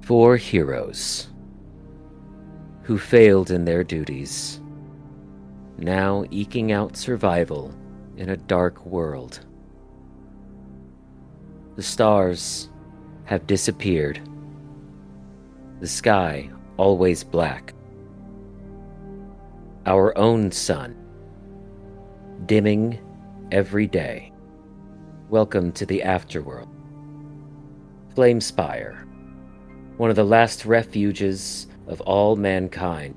Four heroes who failed in their duties, now eking out survival in a dark world. The stars have disappeared. The sky always black. Our own sun, dimming every day. Welcome to the afterworld. Flamespire, one of the last refuges of all mankind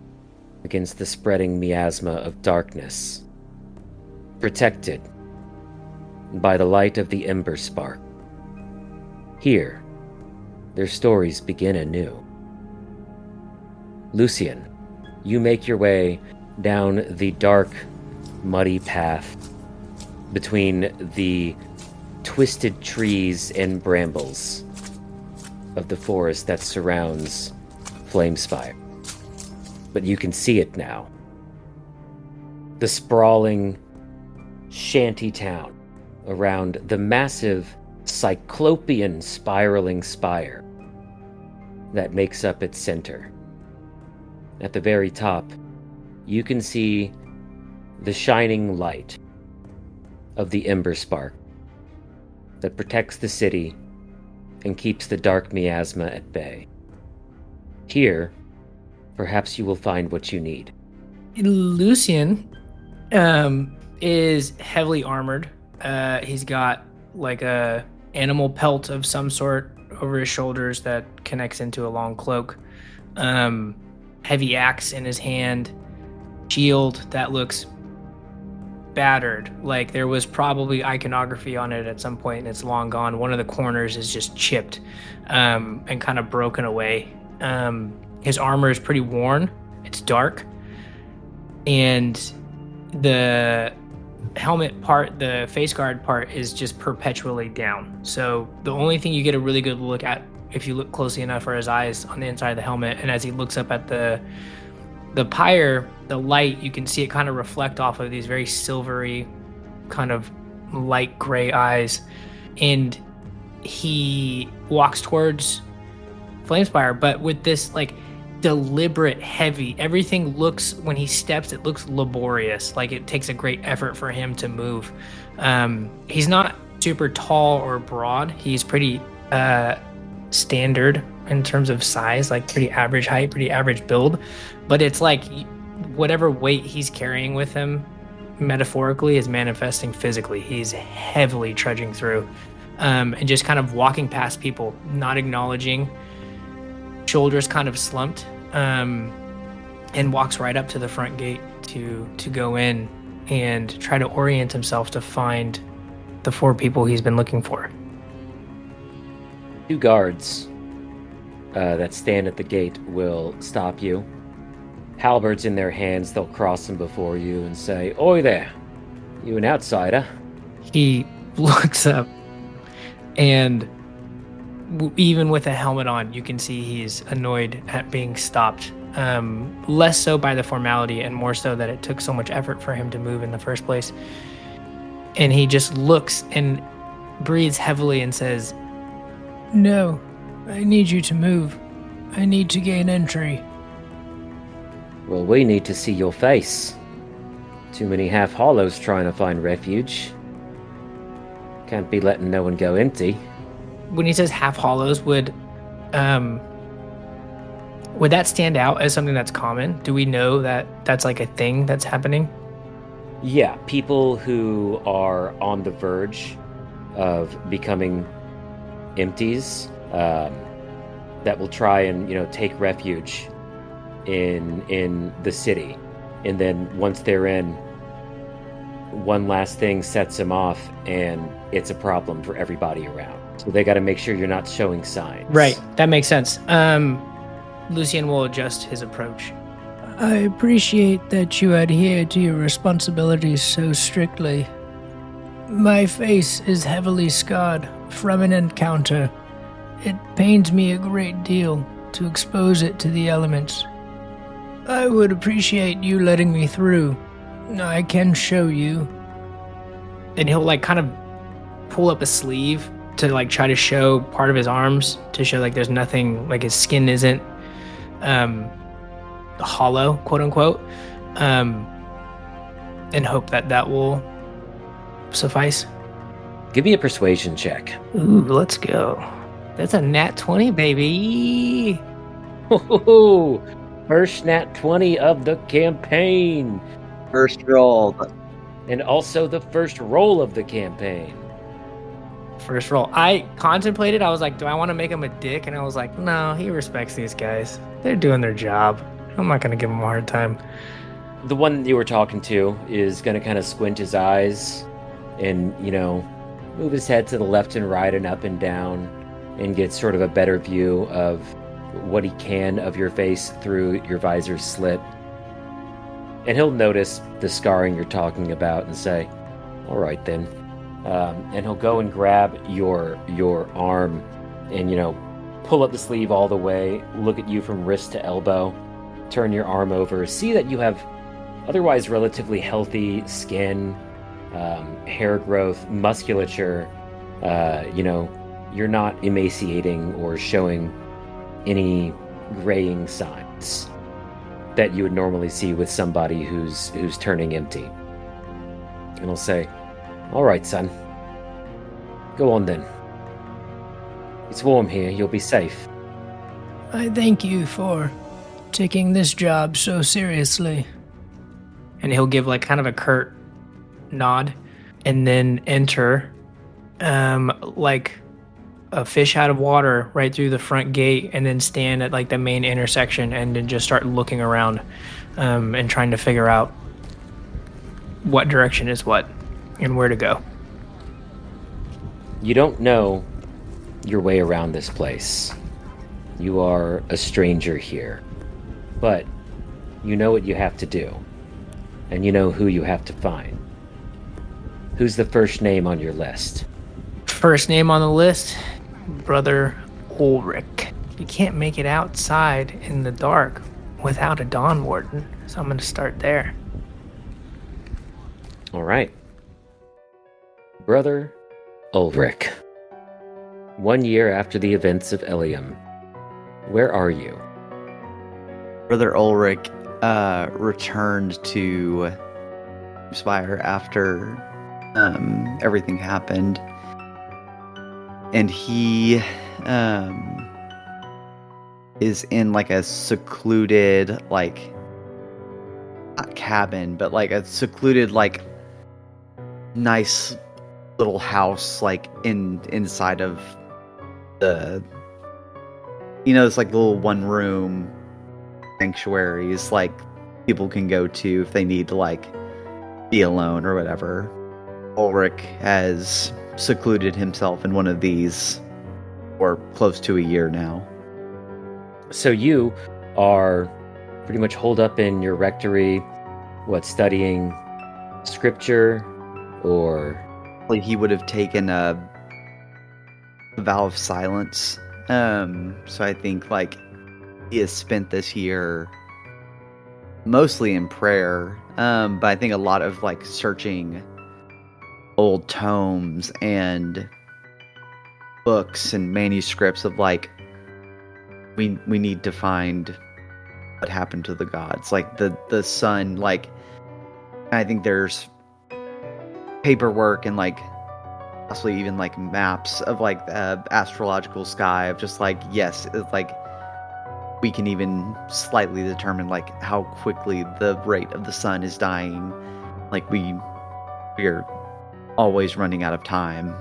against the spreading miasma of darkness. Protected by the light of the ember spark. Here, their stories begin anew. Lucian, you make your way down the dark, muddy path between the twisted trees and brambles of the forest that surrounds Flamespire. But you can see it now. The sprawling shanty town around the massive cyclopean spiraling spire that makes up its center. At the very top, you can see the shining light of the ember spark that protects the city and keeps the dark miasma at bay. Here, perhaps you will find what you need. Lucian is heavily armored. He's got like a animal pelt of some sort over his shoulders that connects into a long cloak. Heavy axe in his hand. Shield that looks battered, like there was probably iconography on it at some point and it's long gone. One of the corners is just chipped and kind of broken away. His armor is pretty worn. It's dark. And the helmet part, the face guard part, is just perpetually down. So the only thing you get a really good look at, if you look closely enough, are his eyes on the inside of the helmet. And as he looks up at the pyre, the light, you can see it kind of reflect off of these very silvery, kind of light gray eyes. And he walks towards Flamespire, but with this like deliberate, heavy, everything looks, when he steps, it looks laborious. Like it takes a great effort for him to move. He's not super tall or broad. He's pretty standard in terms of size, like pretty average height, pretty average build. But it's like whatever weight he's carrying with him metaphorically is manifesting physically. He's heavily trudging through and just kind of walking past people, not acknowledging, shoulders kind of slumped, and walks right up to the front gate to go in and try to orient himself to find the four people he's been looking for. Two guards that stand at the gate will stop you. Halberds in their hands, they'll cross them before you and say, "Oi there, you an outsider?" He looks up, and even with a helmet on, you can see he's annoyed at being stopped. Less so by the formality and more so that it took so much effort for him to move in the first place. And he just looks and breathes heavily and says, "No, I need you to move. I need to gain entry." Well, we need to see your face. Too many half-hollows trying to find refuge. Can't be letting no one go empty. When he says half hollows, would that stand out as something that's common? Do we know that that's like a thing that's happening? Yeah, people who are on the verge of becoming empties, that will try and take refuge in the city, and then once they're in, one last thing sets them off, and it's a problem for everybody around. So they got to make sure you're not showing signs. Right, that makes sense. Lucian will adjust his approach. I appreciate that you adhere to your responsibilities so strictly. My face is heavily scarred from an encounter. It pains me a great deal to expose it to the elements. I would appreciate you letting me through. I can show you. And he'll like kind of pull up a sleeve to like try to show part of his arms to show like there's nothing, like his skin isn't hollow, quote unquote, and hope that that will suffice. Give me a persuasion check. Ooh, let's go. That's a nat 20, baby. Ooh, first nat 20 of the campaign. First roll. And also the first roll of the campaign. First roll. I contemplated, I was like, do I want to make him a dick? And I was like, no, he respects these guys. They're doing their job. I'm not going to give him a hard time. The one you were talking to is going to kind of squint his eyes and, move his head to the left and right and up and down and get sort of a better view of what he can of your face through your visor slit. And he'll notice the scarring you're talking about and say, all right then. And he'll go and grab your arm and, pull up the sleeve all the way, look at you from wrist to elbow, turn your arm over, see that you have otherwise relatively healthy skin, hair growth, musculature. You're not emaciating or showing any graying signs that you would normally see with somebody who's turning empty. And he'll say, all right, son. Go on then. It's warm here. You'll be safe. I thank you for taking this job so seriously. And he'll give like kind of a curt nod and then enter like a fish out of water right through the front gate and then stand at like the main intersection and then just start looking around and trying to figure out what direction is what and where to go. You don't know your way around this place. You are a stranger here. But you know what you have to do. And you know who you have to find. Who's the first name on your list? First name on the list, Brother Ulrich. You can't make it outside in the dark without a Dawn Warden, so I'm going to start there. All right. Brother Ulrich. 1 year after the events of Ilium. Where are you? Brother Ulrich returned to Spire after everything happened. And he is in like a secluded, like, not cabin, but like a secluded, like, nice little house, like inside of the, it's like little one room sanctuaries, like people can go to if they need to like be alone or whatever. Ulrich has secluded himself in one of these for close to a year now. So you are pretty much holed up in your rectory, studying scripture, or... Like he would have taken a vow of silence. So I think like he has spent this year mostly in prayer, but I think a lot of like searching old tomes and books and manuscripts of like we need to find what happened to the gods, like the sun. Like I think there's paperwork and like possibly even like maps of like the astrological sky of just like, yes, it's like we can even slightly determine like how quickly the rate of the sun is dying. Like we're always running out of time.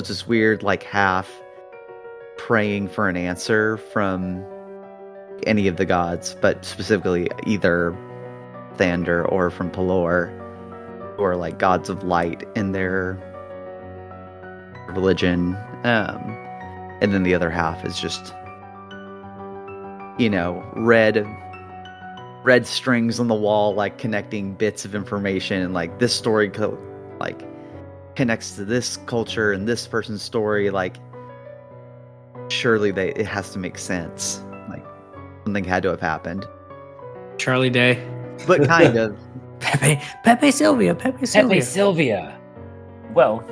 It's this weird like half praying for an answer from any of the gods, but specifically either Thander or from Pelor, who are like gods of light in their religion. And then the other half is just, red strings on the wall, like connecting bits of information, and like this story like connects to this culture and this person's story. Like surely it has to make sense. Like something had to have happened. Charlie Day. But kind of. Pepe Sylvia. Pepe Sylvia. Well,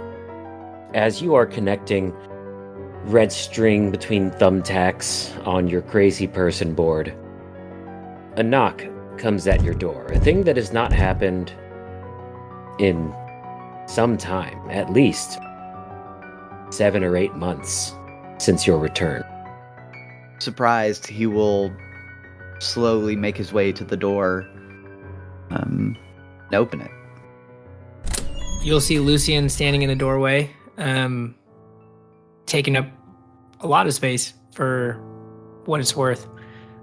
as you are connecting red string between thumbtacks on your crazy person board, a knock comes at your door. A thing that has not happened in some time, at least 7 or 8 months since your return. Surprised, he will slowly make his way to the door and open it. You'll see Lucian standing in the doorway, taking up a lot of space for what it's worth.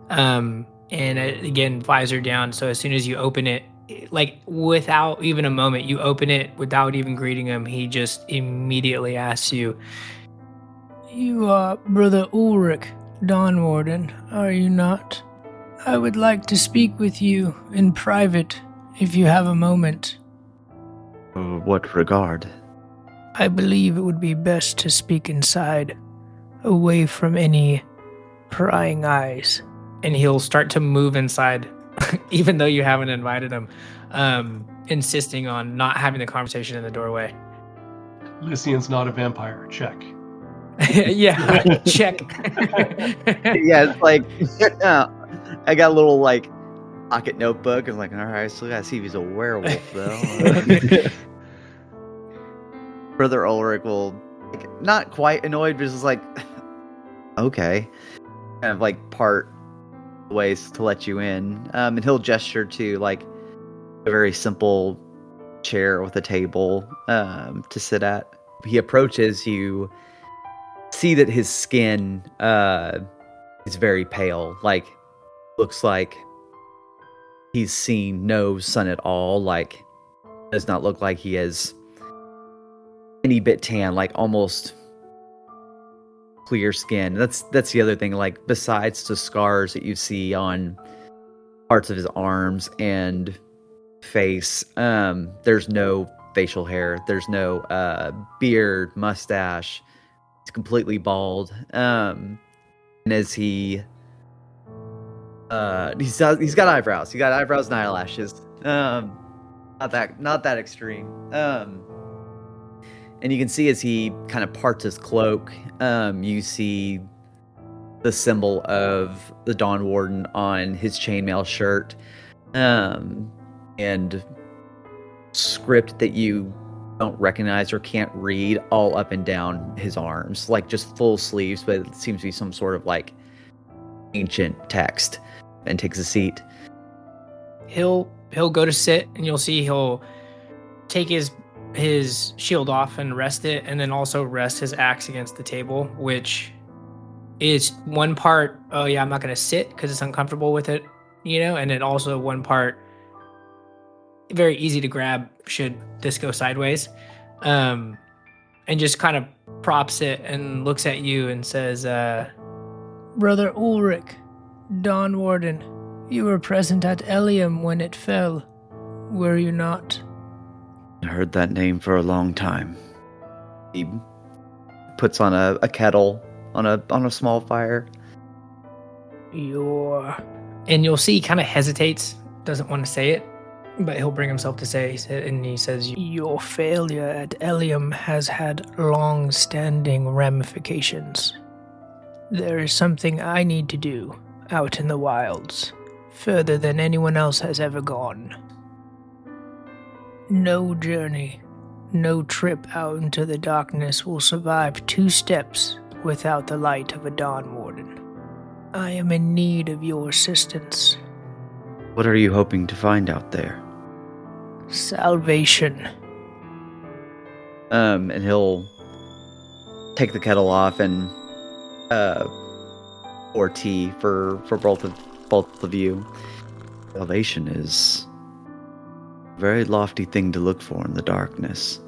And again, visor down. So as soon as you open it, like without even a moment, you open it without even greeting him. He just immediately asks you, You are Brother Ulrich, Dawn Warden, are you not? I would like to speak with you in private, if you have a moment. What regard? I believe it would be best to speak inside, away from any prying eyes. and he'll start to move inside, even though you haven't invited him, insisting on not having the conversation in the doorway. Lucian's not a vampire. Check. Yeah, check. Yeah, it's like I got a little like pocket notebook. I'm like, all right, still gotta see if he's a werewolf though. Brother Ulrich will not quite annoyed, but just like, okay, kind of like part ways to let you in. And he'll gesture to like a very simple chair with a table to sit at. He approaches you. See that his skin is very pale, like looks like he's seen no sun at all, like does not look like he has any bit tan, like almost clear skin. That's the other thing, like besides the scars that you see on parts of his arms and face, there's no facial hair, there's no beard, mustache. He's completely bald. And as he's got eyebrows. He got eyebrows and eyelashes. Not that extreme. And you can see as he kind of parts his cloak, you see the symbol of the Dawn Warden on his chainmail shirt, and script that you don't recognize or can't read all up and down his arms, like just full sleeves, but it seems to be some sort of like ancient text. And takes a seat. He'll go to sit, and you'll see he'll take his shield off and rest it, and then also rest his axe against the table, which is one part, oh yeah, I'm not gonna sit because it's uncomfortable with it, and then also one part very easy to grab should this go sideways, and just kind of props it and looks at you and says, Brother Ulrich, Dawn Warden, you were present at Elium when it fell, were you not? I heard that name for a long time. He puts on a kettle on a small fire. And you'll see he kind of hesitates, doesn't want to say it, but he'll bring himself to say, and he says, Your failure at Elium has had long-standing ramifications. There is something I need to do out in the wilds, further than anyone else has ever gone. No journey, no trip out into the darkness will survive 2 steps without the light of a Dawn Warden. I am in need of your assistance. What are you hoping to find out there? Salvation. And he'll take the kettle off and or tea for both of you. Salvation is a very lofty thing to look for in the darkness.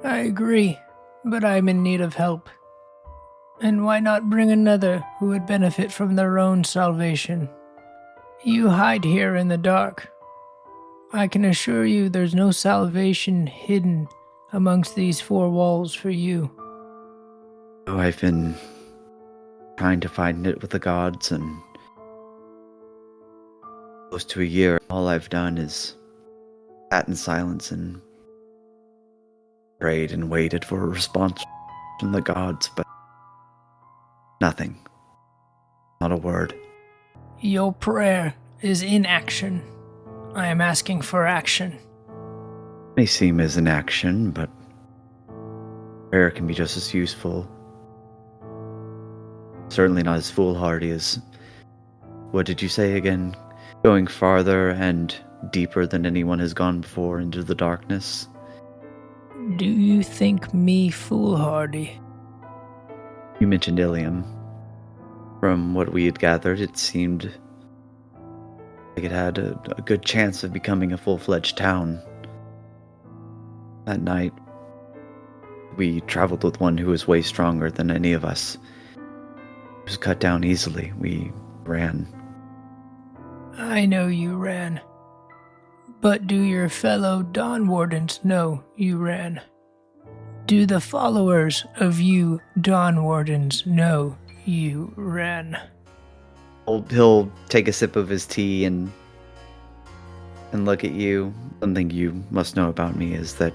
I agree, but I'm in need of help. And why not bring another who would benefit from their own salvation? You hide here in the dark. I can assure you there's no salvation hidden amongst these 4 walls for you. Oh, I've been trying to find it with the gods, and close to a year, all I've done is sat in silence and Prayed and waited for a response from the gods, but nothing. Not a word. Your prayer is inaction. I am asking for action. May seem as inaction, but prayer can be just as useful. Certainly not as foolhardy as, what did you say again? Going farther and deeper than anyone has gone before into the darkness. Do you think me foolhardy? You mentioned Ilium. From what we had gathered, it seemed like it had a good chance of becoming a full-fledged town. That night, we traveled with one who was way stronger than any of us. He was cut down easily. We ran. I know you ran. But do your fellow Dawn Wardens know you ran? Do the followers of you Dawn Wardens know you ran? He'll take a sip of his tea and look at you. Something you must know about me is that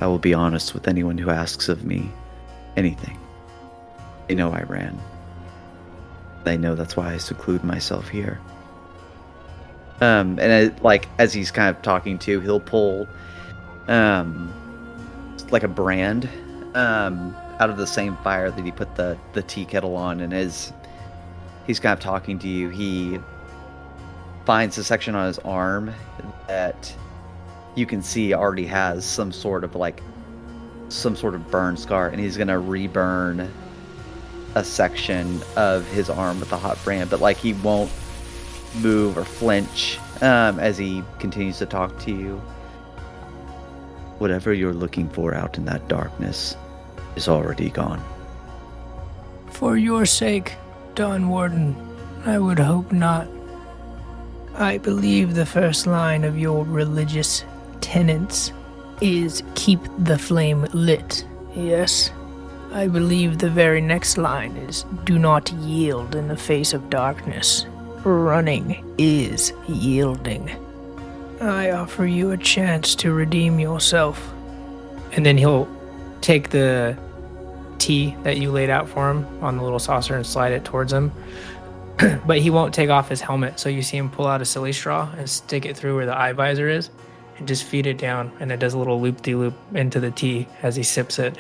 I will be honest with anyone who asks of me anything. They know I ran. They know that's why I seclude myself here. As he's kind of talking to, he'll pull like a brand out of the same fire that he put the tea kettle on, and as he's kind of talking to you, he finds a section on his arm that you can see already has some sort of burn scar, and he's gonna reburn a section of his arm with a hot brand, but he won't move or flinch as he continues to talk to you. Whatever you're looking for out in that darkness is already gone. For your sake, Dawn Warden, I would hope not. I believe the first line of your religious tenets is keep the flame lit, yes? I believe the very next line is do not yield in the face of darkness. Running is yielding. I offer you a chance to redeem yourself. And then he'll take the tea that you laid out for him on the little saucer and slide it towards him. But he won't take off his helmet, so you see him pull out a silly straw and stick it through where the eye visor is and just feed it down, and it does a little loop-de-loop into the tea as he sips it.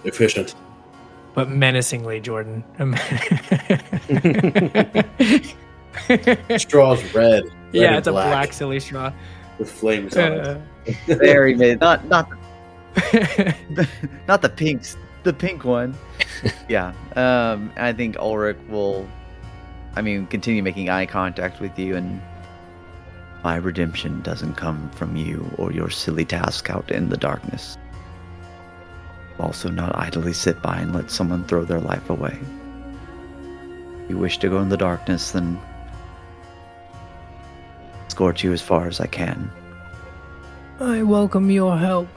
Efficient. But menacingly, Jordan. Straw's red. Yeah, and it's a black silly straw. with flames on it. Very mid. Not not the pinks. The pink one. Yeah. I think Ulrich will continue making eye contact with you, and my redemption doesn't come from you or your silly task out in the darkness. Also not idly sit by and let someone throw their life away. If you wish to go in the darkness, then escort you as far as I can. I welcome your help.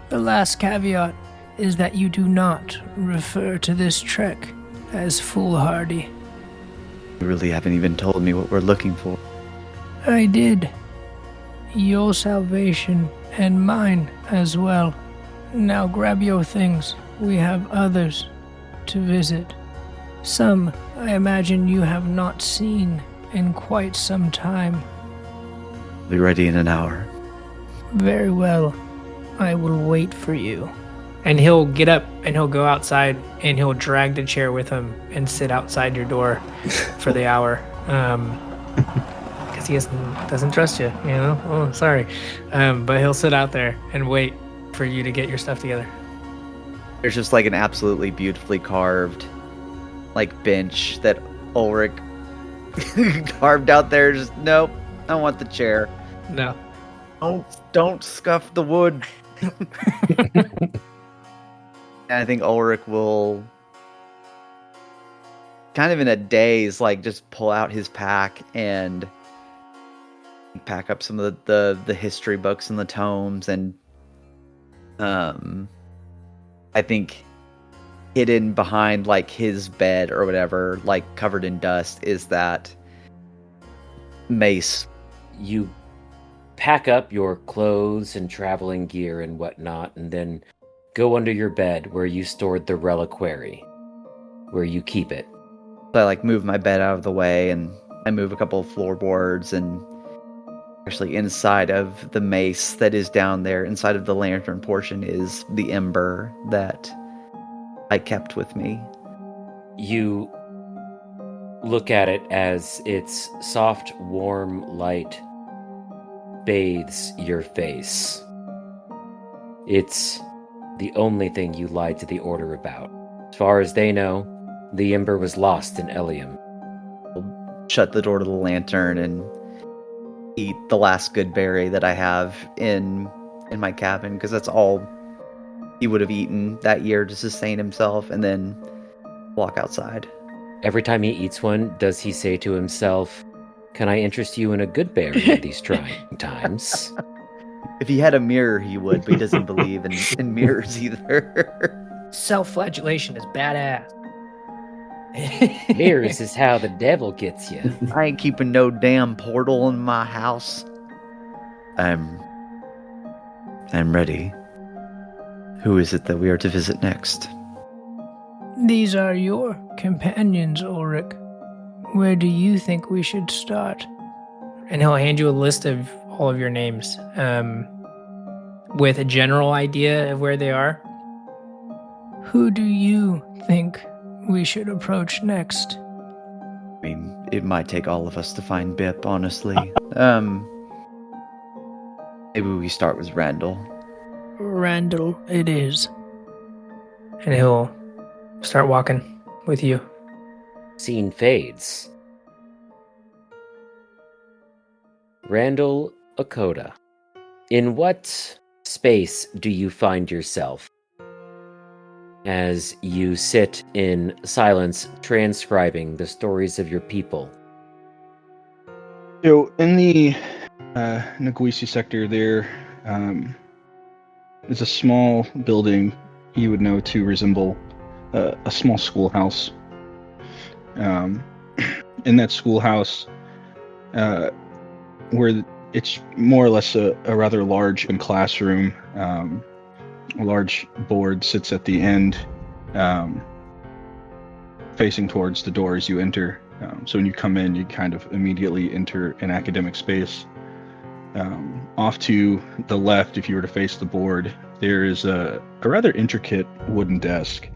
The last caveat is that you do not refer to this trek as foolhardy. You really haven't even told me what we're looking for. I did. Your salvation and mine as well. Now grab your things. We have others to visit. Some, I imagine, you have not seen in quite some time. Be ready in an hour. Very well. I will wait for you. And he'll get up and he'll go outside and he'll drag the chair with him and sit outside your door for the hour. Because he doesn't trust you, you know? Oh, sorry. But he'll sit out there and wait for you to get your stuff together. There's just an absolutely beautifully carved bench that Ulrich carved out there. Just nope, I want the chair. No. Don't scuff the wood. And I think Ulrich will kind of in a daze just pull out his pack and pack up some of the history books and the tomes, and I think hidden behind his bed or whatever, covered in dust, is that mace. You pack up your clothes and traveling gear and whatnot, and then go under your bed where you stored the reliquary, where you keep it. So I move my bed out of the way, and I move a couple of floorboards, and actually inside of the mace that is down there, inside of the lantern portion, is the ember that I kept with me. You look at it as its soft, warm light bathes your face. It's the only thing you lied to the Order about. As far as they know, the ember was lost in Elium. Shut the door to the lantern and eat the last good berry that I have in my cabin, because that's all he would have eaten that year to sustain himself, and then walk outside. Every time he eats one, does he say to himself, "Can I interest you in a good berry at these trying times?" If he had a mirror, he would, but he doesn't believe in mirrors either. Self-flagellation is badass. Mirrors is how the devil gets you. I ain't keeping no damn portal in my house. I'm ready. Who is it that we are to visit next? These are your companions, Ulrich. Where do you think we should start? And he'll hand you a list of all of your names, with a general idea of where they are. Who do you think we should approach next? I mean, it might take all of us to find Bip, honestly. Maybe we start with Randall. Randall, it is. And he'll start walking with you. Scene fades. Randall Akoda, in what space do you find yourself as you sit in silence transcribing the stories of your people? So in the Naguisi sector there is a small building you would know to resemble a small schoolhouse. In that schoolhouse, where it's more or less a rather large classroom, a large board sits at the end, facing towards the door as you enter. So when you come in, you kind of immediately enter an academic space. Off to the left, if you were to face the board, there is a rather intricate wooden desk,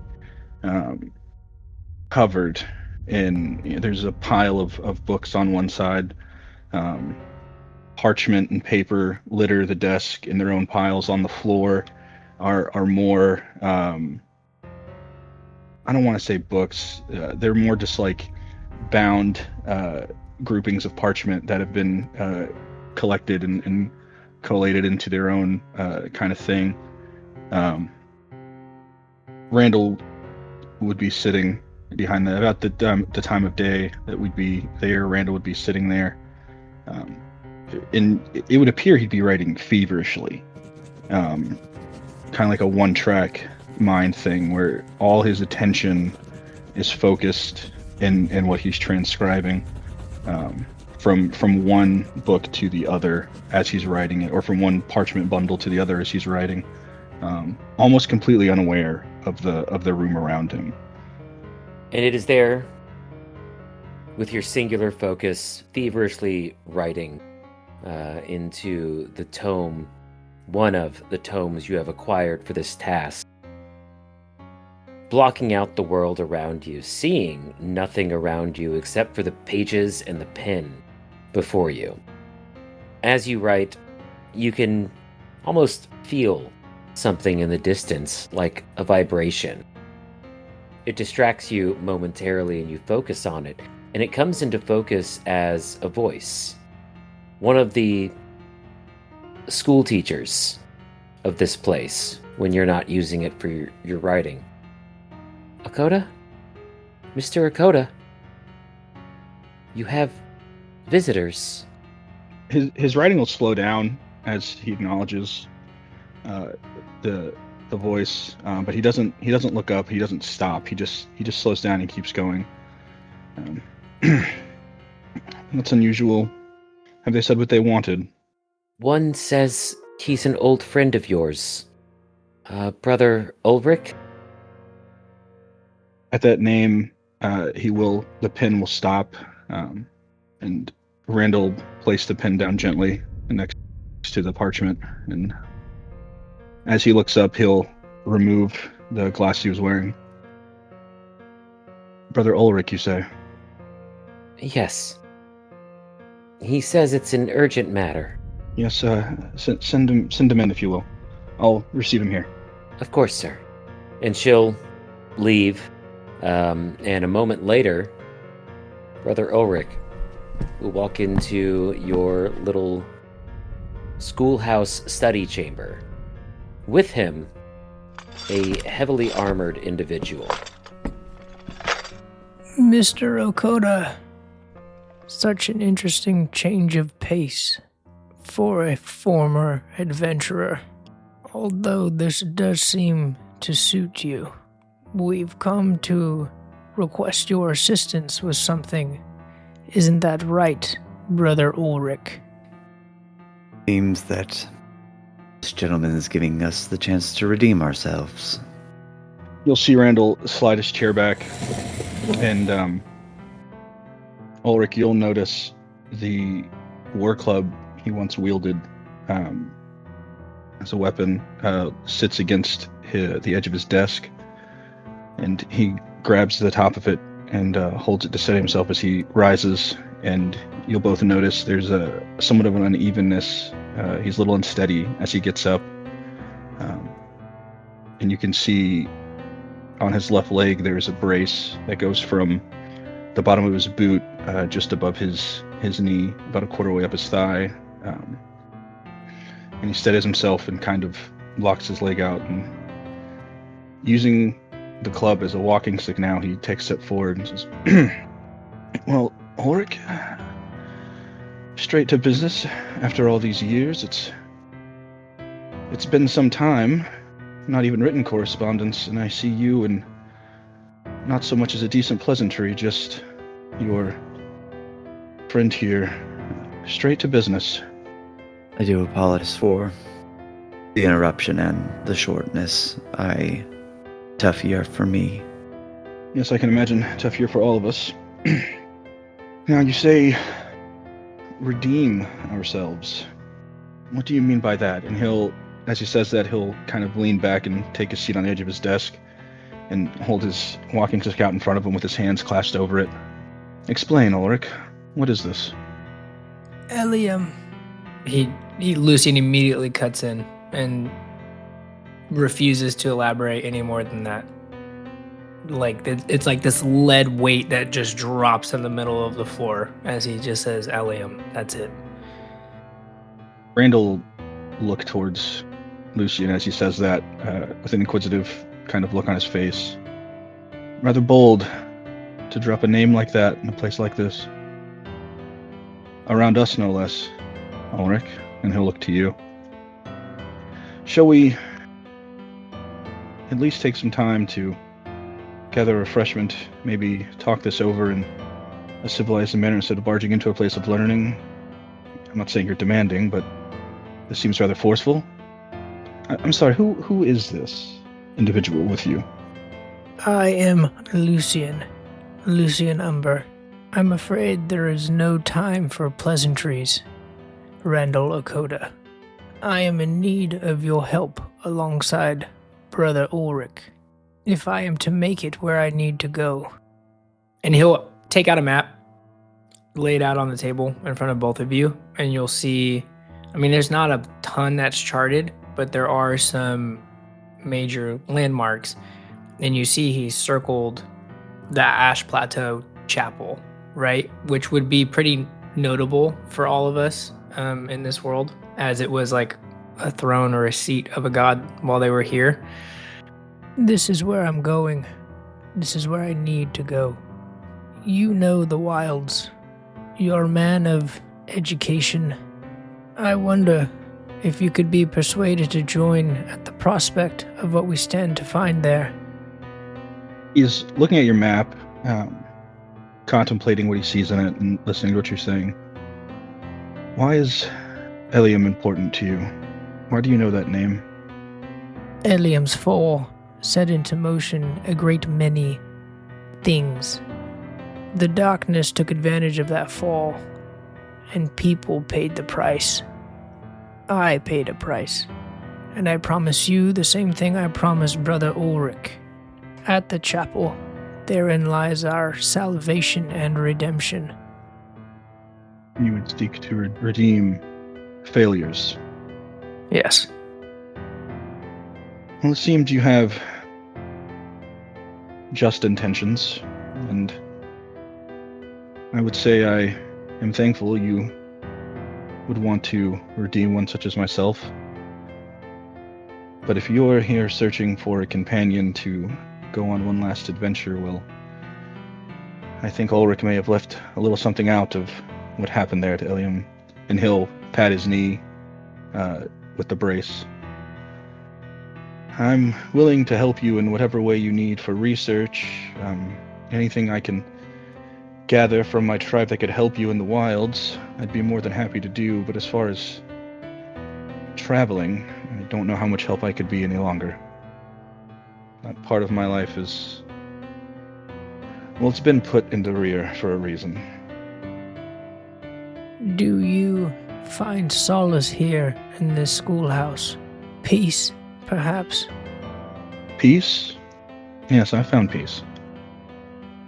covered in, there's a pile of books on one side. Parchment and paper litter the desk in their own piles. On the floor are more, I don't want to say books, they're more just like bound groupings of parchment that have been collected and collated into their own kind of thing. Randall would be sitting behind that. About the time of day that we'd be there, Randall would be sitting there. And it would appear he'd be writing feverishly. Kind of like a one-track mind thing where all his attention is focused in what he's transcribing, from one book to the other as he's writing it, or from one parchment bundle to the other as he's writing, almost completely unaware of the room around him. And it is there, with your singular focus, feverishly writing into the tome, one of the tomes you have acquired for this task, blocking out the world around you, seeing nothing around you except for the pages and the pen before you. As you write, you can almost feel something in the distance, like a vibration. It distracts you momentarily and you focus on it, and it comes into focus as a voice. One of the school teachers of this place, when you're not using it for your writing. Akoda? Mr. Akoda? You have visitors. His writing will slow down as he acknowledges the voice, but he doesn't look up. He doesn't stop. He just slows down and keeps going. That's unusual. Have they said what they wanted? One says he's an old friend of yours. Brother Ulrich? At that name, the pen will stop, and Randall placed the pen down gently next to the parchment, and as he looks up, he'll remove the glasses he was wearing. Brother Ulrich, you say? Yes. He says it's an urgent matter. Yes, send him in if you will. I'll receive him here. Of course, sir. And she'll leave, and a moment later, Brother Ulrich will walk into your little schoolhouse study chamber. With him, a heavily armored individual. Mr. Okoda, such an interesting change of pace for a former adventurer. Although this does seem to suit you, we've come to request your assistance with something. Isn't that right, Brother Ulrich? Seems that this gentleman is giving us the chance to redeem ourselves. You'll see Randall slide his chair back, and Ulrich, you'll notice the war club he once wielded as a weapon sits against the edge of his desk, and he grabs the top of it and holds it to steady himself as he rises, and you'll both notice there's somewhat of an unevenness. He's a little unsteady as he gets up, and you can see on his left leg there's a brace that goes from the bottom of his boot just above his knee, about a quarter way up his thigh, and he steadies himself and kind of locks his leg out, and using the club as a walking stick now, he takes a step forward and says, "Well, Ulrich, straight to business. After all these years, it's been some time, not even written correspondence, and I see you, and not so much as a decent pleasantry, just your friend here. Straight to business." I do apologize for the interruption and the shortness. Tough year for me. Yes, I can imagine. Tough year for all of us. Now, you say redeem ourselves. What do you mean by that? And as he says that, he'll kind of lean back and take a seat on the edge of his desk and hold his walking stick out in front of him with his hands clasped over it. Explain, Ulrich. What is this? Eliam. Lucian immediately cuts in and refuses to elaborate any more than that. Like, it's like this lead weight that just drops in the middle of the floor as he just says Eliam. That's it. Randall look towards Lucian as he says that, with an inquisitive kind of look on his face. Rather bold to drop a name like that in a place like this. Around us, no less, Ulrich, and he'll look to you. Shall we at least take some time to gather refreshment, maybe talk this over in a civilized manner instead of barging into a place of learning? I'm not saying you're demanding, but this seems rather forceful. I'm sorry, who is this individual with you? I am Lucian Umber. I'm afraid there is no time for pleasantries, Randall Okoda. I am in need of your help alongside Brother Ulrich, if I am to make it where I need to go. And he'll take out a map, lay it out on the table in front of both of you, and you'll see, there's not a ton that's charted, but there are some major landmarks. And you see he's circled the Ash Plateau Chapel, right? Which would be pretty notable for all of us in this world, as it was like a throne or a seat of a god while they were here. This is where I'm going. This is where I need to go. You know the wilds. You're a man of education. I wonder if you could be persuaded to join at the prospect of what we stand to find there. He's looking at your map, contemplating what he sees in it and listening to what you're saying. Why is Eliam important to you? Why do you know that name? Eliam's fall set into motion a great many things. The darkness took advantage of that fall, and people paid the price. I paid a price, and I promise you the same thing I promised Brother Ulrich. At the chapel, therein lies our salvation and redemption. You would seek to redeem failures. Yes. Well, it seems you have just intentions, and I would say I am thankful you would want to redeem one such as myself. But if you're here searching for a companion to go on one last adventure, well, I think Ulrich may have left a little something out of what happened there to Ilium, and he'll pat his knee with the brace. I'm willing to help you in whatever way you need for research, anything I can gather from my tribe that could help you in the wilds, I'd be more than happy to do, but as far as traveling, I don't know how much help I could be any longer. That part of my life is... well, it's been put in the rear for a reason. Do you find solace here in this schoolhouse? Peace, perhaps? Peace? Yes, I found peace.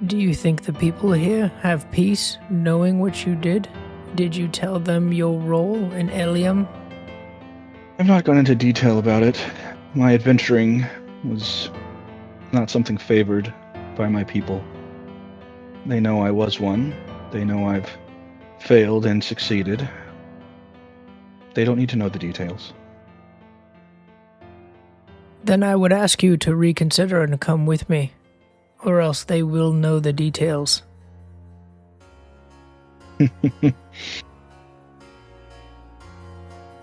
Do you think the people here have peace knowing what you did? Did you tell them your role in Eliam? I've not gone into detail about it. My adventuring was not something favored by my people. They know I was one. They know I've failed and succeeded. They don't need to know the details. Then I would ask you to reconsider and come with me, or else they will know the details.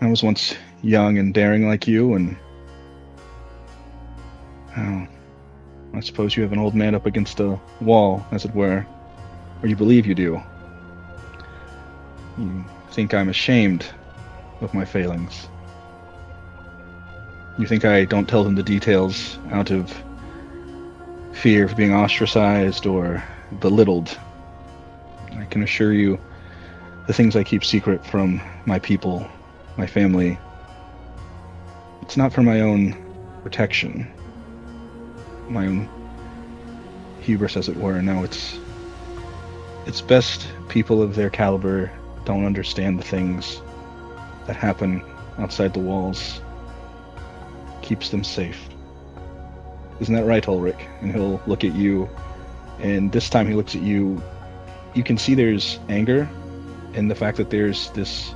I was once young and daring like you, and oh, I suppose you have an old man up against a wall, as it were, or you believe you do. You think I'm ashamed of my failings. You think I don't tell them the details out of fear of being ostracized or belittled. I can assure you, the things I keep secret from my people, my family, it's not for my own protection, my own hubris, as it were. No, it's best people of their caliber don't understand the things that happen outside the walls. Keeps them safe. Isn't that right, Ulrich? And he'll look at you, and this time he looks at you. You can see there's anger in the fact that there's this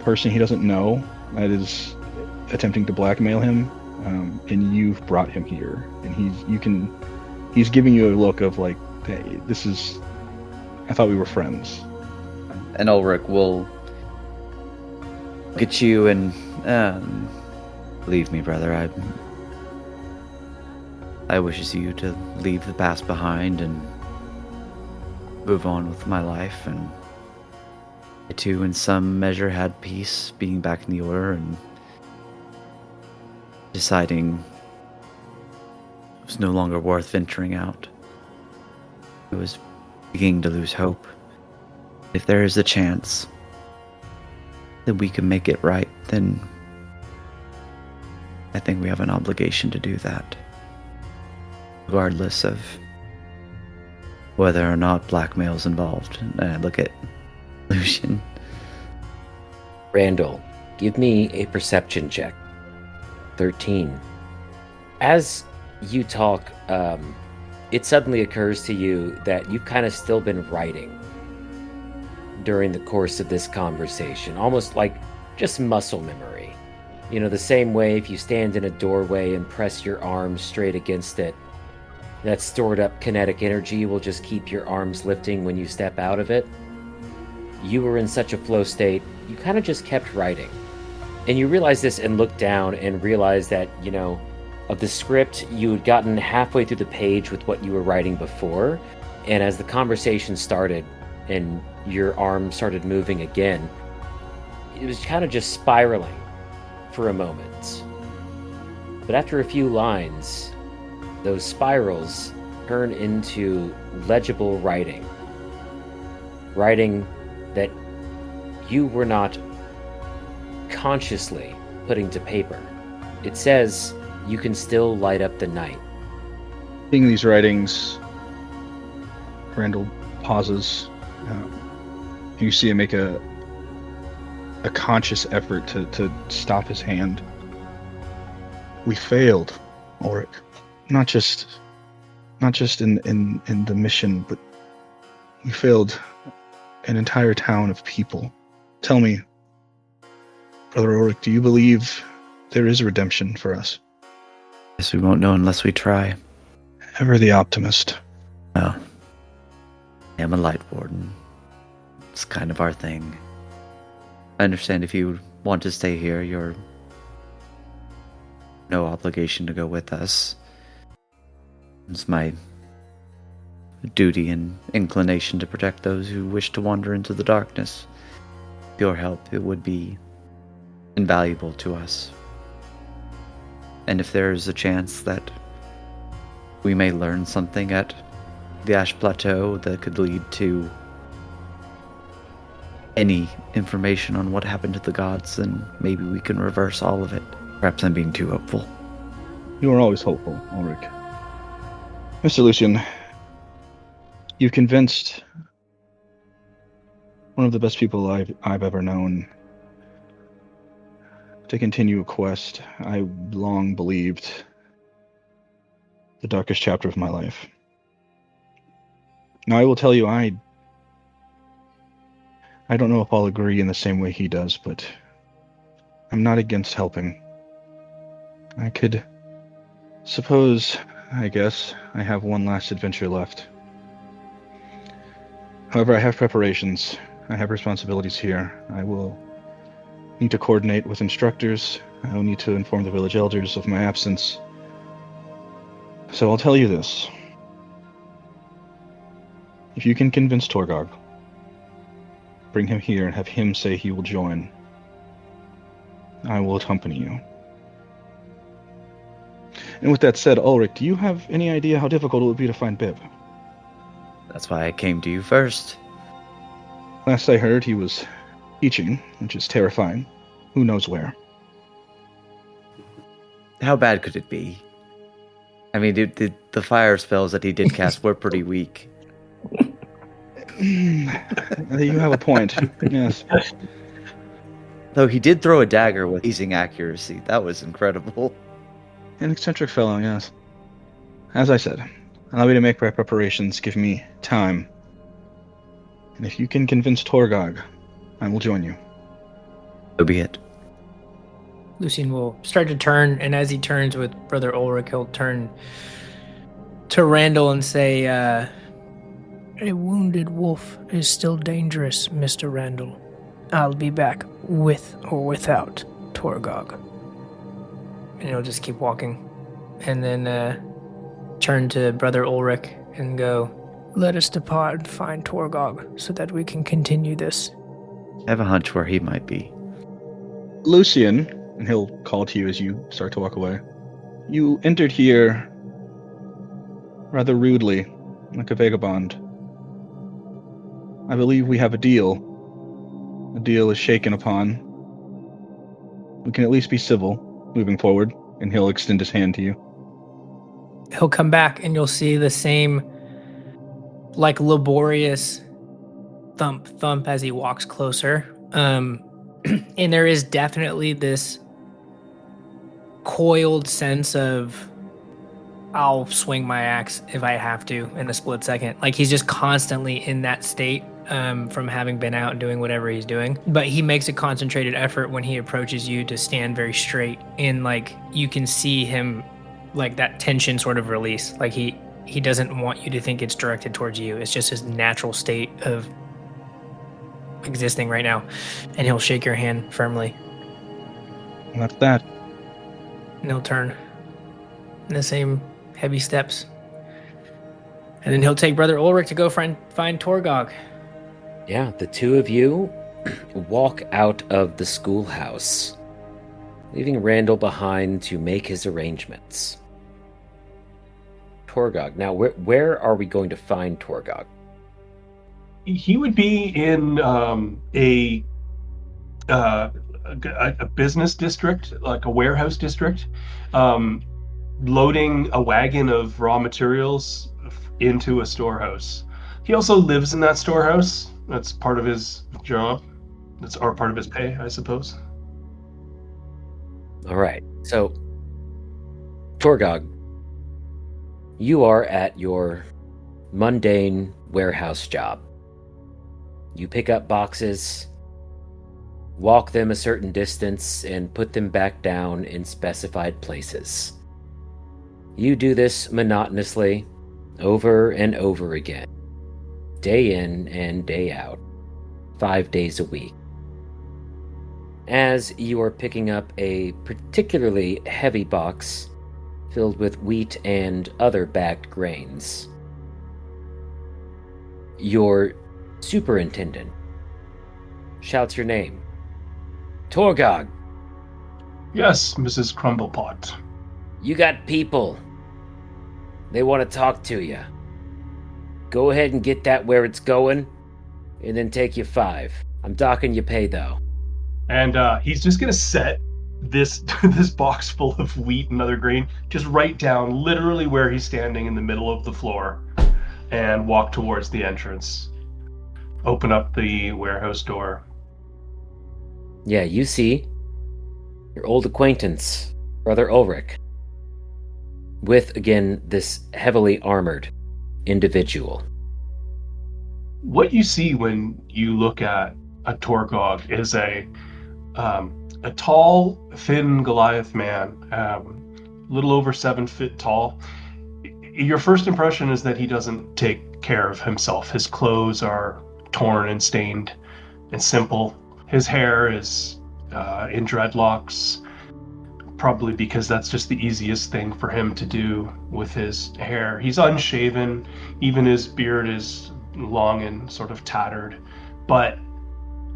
person he doesn't know that is attempting to blackmail him, and you've brought him here, and he's giving you a look of like, hey, this is, I thought we were friends. And Ulrich will look at you and, believe me, brother, I wishes you to leave the past behind and move on with my life, and I too in some measure had peace being back in the order and deciding it was no longer worth venturing out. I was beginning to lose hope. If there is a chance that we can make it right, then I think we have an obligation to do that, regardless of whether or not blackmail's involved. And I look at Lucian. Randall, give me a perception check. 13. As you talk, it suddenly occurs to you that you've kind of still been writing during the course of this conversation, almost like just muscle memory. You know, the same way if you stand in a doorway and press your arms straight against it, that stored up kinetic energy will just keep your arms lifting when you step out of it. You were in such a flow state, you kind of just kept writing. And you realize this and look down and realize that, you know, of the script, you had gotten halfway through the page with what you were writing before. And as the conversation started and your arm started moving again, it was kind of just spiraling for a moment. But after a few lines, those spirals turn into legible writing. Writing that you were not consciously putting to paper. It says, "You can still light up the night." Seeing these writings, Randall pauses. You see him make a conscious effort to stop his hand. We failed, Ulrich. Not just in the mission, but we failed an entire town of people. Tell me, Brother Ulrich, do you believe there is redemption for us? Guess we won't know unless we try. Ever the optimist. Oh. I am a light warden. It's kind of our thing. I understand if you want to stay here, you're no obligation to go with us. It's my duty and inclination to protect those who wish to wander into the darkness. With your help, it would be invaluable to us. And if there is a chance that we may learn something at the Ash Plateau that could lead to any information on what happened to the gods, then maybe we can reverse all of it. Perhaps I'm being too hopeful. You are always hopeful, Ulrich. Mr. Lucian, you've convinced one of the best people I've ever known to continue a quest I long believed the darkest chapter of my life. Now, I will tell you, I don't know if I'll agree in the same way he does, but I'm not against helping. I could suppose, I guess, I have one last adventure left. However, I have preparations. I have responsibilities here. I will need to coordinate with instructors. I will need to inform the village elders of my absence. So I'll tell you this. If you can convince Torgog, bring him here and have him say he will join, I will accompany you. And with that said, Ulrich, do you have any idea how difficult it would be to find Bib? That's why I came to you first. Last I heard, he was teaching, which is terrifying. Who knows where? How bad could it be? I mean, the fire spells that he did cast were pretty weak. You have a point. Yes. Though he did throw a dagger with amazing accuracy. That was incredible. An eccentric fellow, yes. As I said, allow me to make my preparations. Give me time. And if you can convince Torgog, I will join you. So be it. Lucian will start to turn, and as he turns with Brother Ulrich, he'll turn to Randall and say, A wounded wolf is still dangerous, Mr. Randall. I'll be back with or without Torgog. and he'll just keep walking. And then turn to Brother Ulrich and go, Let us depart and find Torgog so that we can continue this. I have a hunch where he might be. Lucian, and he'll call to you as you start to walk away. You entered here rather rudely, like a vagabond. I believe we have a deal. A deal is shaken upon. We can at least be civil moving forward, and he'll extend his hand to you. he'll come back and you'll see the same, like, laborious thump as he walks closer. And there is definitely this coiled sense of, I'll swing my axe if I have to in a split second. Like, he's just constantly in that state from having been out and doing whatever he's doing. But he makes a concentrated effort when he approaches you to stand very straight. And, like, you can see him, like, that tension sort of release. Like, he doesn't want you to think it's directed towards you. It's just his natural state of existing right now. And he'll shake your hand firmly. And that's that. And he'll turn in the same heavy steps. And then he'll take Brother Ulrich to go find Torgog. Yeah, the two of you walk out of the schoolhouse, leaving Randall behind to make his arrangements. Torgog. Now, where are we going to find Torgog? He would be in a business district, like a warehouse district, loading a wagon of raw materials into a storehouse. He also lives in that storehouse. That's part of his job. That's or part of his pay, I suppose. All right. So, Torgog, you are at your mundane warehouse job. You pick up boxes, walk them a certain distance, and put them back down in specified places. You do this monotonously, over and over again, day in and day out, 5 days a week. As you are picking up a particularly heavy box filled with wheat and other bagged grains, your superintendent shouts your name. Torgog, Yes, Mrs. Crumblepot. you got people. They want to talk to you. Go ahead and get that where it's going, and then take you 5. I'm docking your pay, though. And he's just gonna set this this box full of wheat and other grain just right down, literally where he's standing in the middle of the floor, and walk towards the entrance. Open up the warehouse door. Yeah, you see your old acquaintance, Brother Ulrich, with, again, this heavily armored individual. What you see when you look at a Torgog is a tall, thin Goliath man, little over 7 feet tall. Your first impression is that he doesn't take care of himself. His clothes are torn and stained and simple. His hair is in dreadlocks, probably because that's just the easiest thing for him to do with his hair. He's unshaven, even his beard is long and sort of tattered, but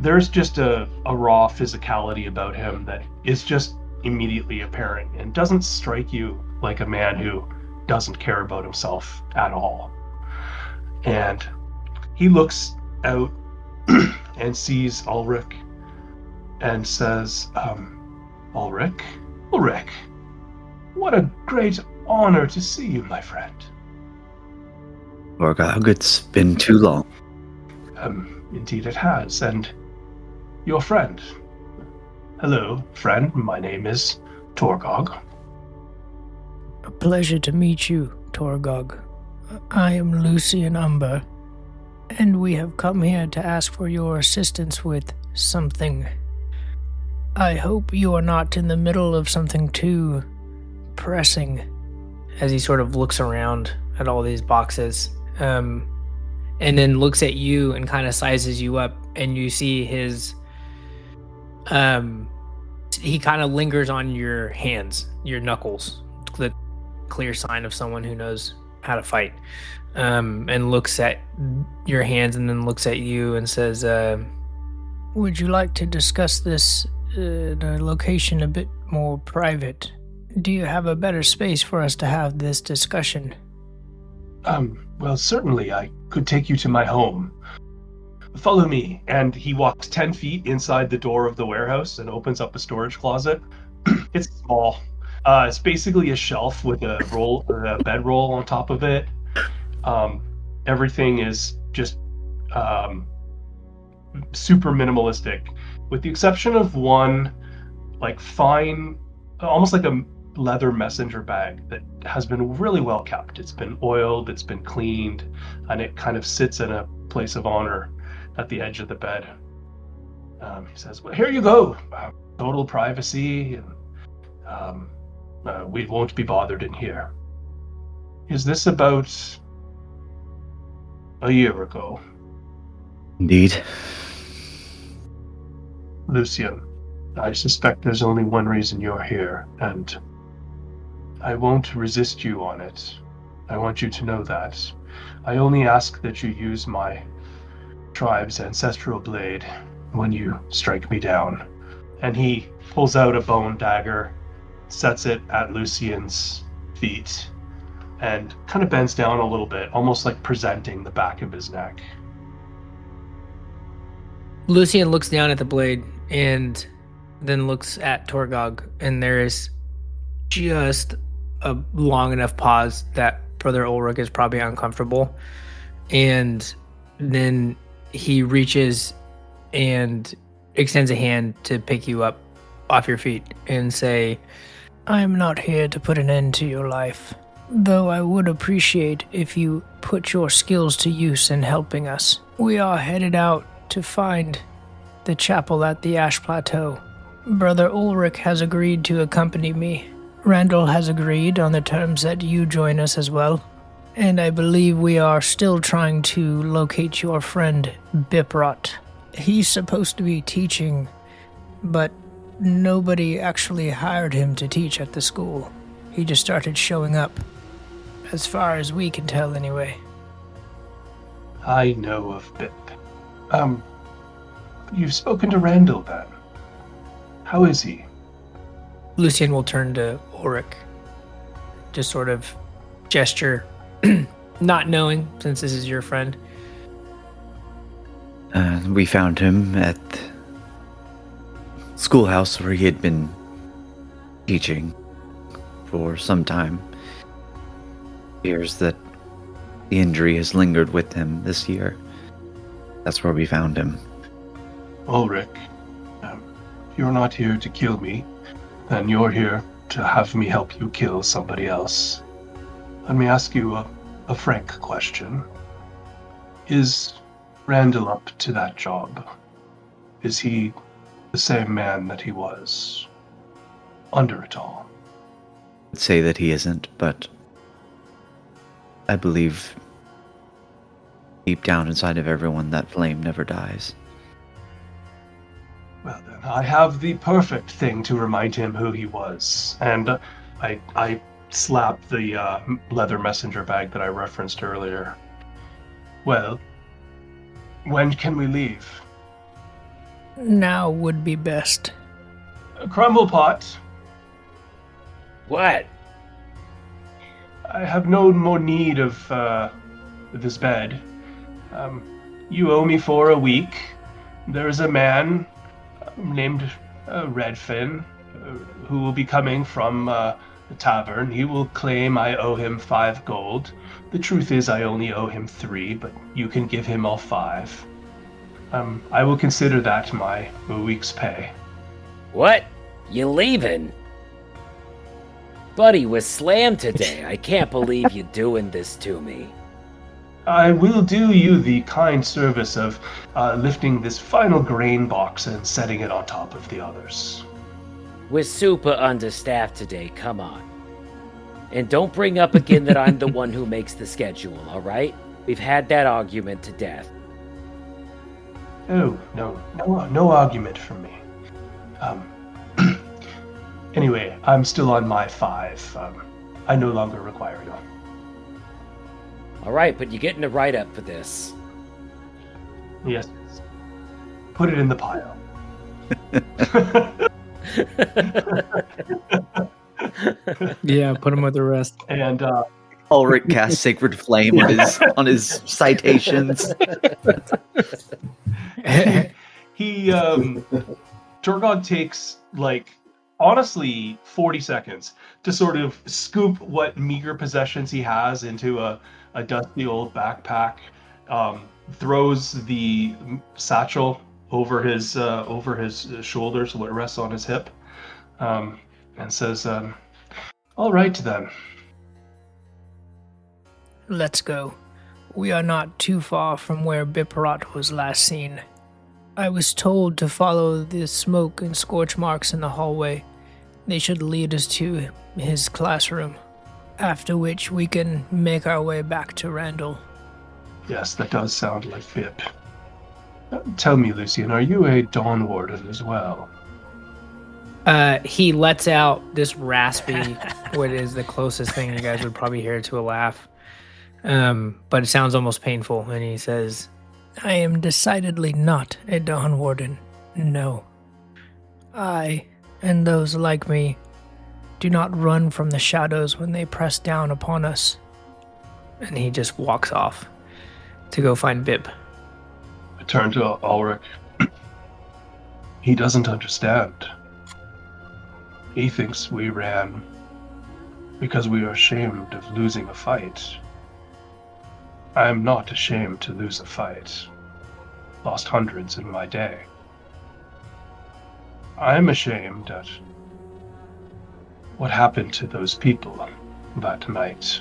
there's just a raw physicality about him that is just immediately apparent and doesn't strike you like a man who doesn't care about himself at all. And he looks out and sees Ulrich and says, Ulrich, what a great honor to see you, my friend. Torgog, it's been too long. Indeed it has, and your friend. Hello, friend, my name is Torgog. A pleasure to meet you, Torgog. I am Lucian Umber, and we have come here to ask for your assistance with something. I hope you are not in the middle of something too pressing. As he sort of looks around at all these boxes, and then looks at you and kind of sizes you up, and you see his he kind of lingers on your hands, your knuckles, the clear sign of someone who knows how to fight, and looks at your hands and then looks at you and says, would you like to discuss this in a location a bit more private? Do you have a better space for us to have this discussion? Well, certainly I could take you to my home. Follow me. And he walks 10 feet inside the door of the warehouse and opens up a storage closet. It's small. It's basically a shelf with a bedroll on top of it. Everything is just super minimalistic, with the exception of one, like fine, almost like a leather messenger bag that has been really well kept. It's been oiled, it's been cleaned, and it kind of sits in a place of honor at the edge of the bed. He says, well, here you go. Total privacy, and we won't be bothered in here. Is this about a year ago? Indeed. Lucian, I suspect there's only one reason you're here, and I won't resist you on it. I want you to know that. I only ask that you use my tribe's ancestral blade when you strike me down. And he pulls out a bone dagger, sets it at Lucian's feet, and kind of bends down a little bit, almost like presenting the back of his neck. Lucian looks down at the blade and then looks at Torgog, and there is just a long enough pause that Brother Ulrich is probably uncomfortable. And then he reaches and extends a hand to pick you up off your feet and say, I am not here to put an end to your life, though I would appreciate if you put your skills to use in helping us. We are headed out to find the chapel at the Ash Plateau. Brother Ulrich has agreed to accompany me. Randall has agreed on the terms that you join us as well. And I believe we are still trying to locate your friend, Biprot. He's supposed to be teaching, but nobody actually hired him to teach at the school. He just started showing up, as far as we can tell anyway. I know of Bip. You've spoken to Randall then. How is he? Lucian will turn to Ulrich, just sort of gesture, not knowing, since this is your friend. We found him at schoolhouse where he had been teaching for some time. Appears that the injury has lingered with him this year. That's where we found him. Ulrich, you're not here to kill me, and you're here to have me help you kill somebody else. Let me ask you a frank question. Is Randall up to that job? Is he the same man that he was under it all? I'd say that he isn't, but I believe deep down inside of everyone that flame never dies. Well then, I have the perfect thing to remind him who he was. And I slap the leather messenger bag that I referenced earlier. Well, when can we leave? Now would be best. Crumblepot, What? I have no more need of this bed. You owe me for a week. There is a man named Redfin who will be coming from the tavern. He will claim I owe him 5 gold. The truth is I only owe him 3, but you can give him all 5. I will consider that my week's pay. What? You leaving? Buddy was slammed today. I can't believe you doing this to me. I will do you the kind service of lifting this final grain box and setting it on top of the others. We're super understaffed today, come on. And don't bring up again that I'm the one who makes the schedule, alright? We've had that argument to death. Oh, no argument from me. Anyway, I'm still on my 5. I no longer require you. Alright, but you're getting a write-up for this. Yes. Put it in the pile. Yeah, put him with the rest. And Ulrich casts Sacred Flame on his citations. he Torgog takes honestly 40 seconds to sort of scoop what meager possessions he has into a dusty old backpack, throws the satchel over his shoulders so it rests on his hip, and says, all right then. Let's go. We are not too far from where Biprot was last seen. I was told to follow the smoke and scorch marks in the hallway. They should lead us to his classroom, after which we can make our way back to Randall. Yes, that does sound like Vip. Tell me, Lucian, are you a Dawn Warden as well? He lets out this raspy, what is the closest thing you guys would probably hear to a laugh. But it sounds almost painful, and he says, I am decidedly not a Dawn Warden. No. I, and those like me, do not run from the shadows when they press down upon us. And he just walks off to go find Bib. I turn to Ulrich. He doesn't understand. He thinks we ran because we are ashamed of losing a fight. I am not ashamed to lose a fight. Lost hundreds in my day. I am ashamed at what happened to those people that night.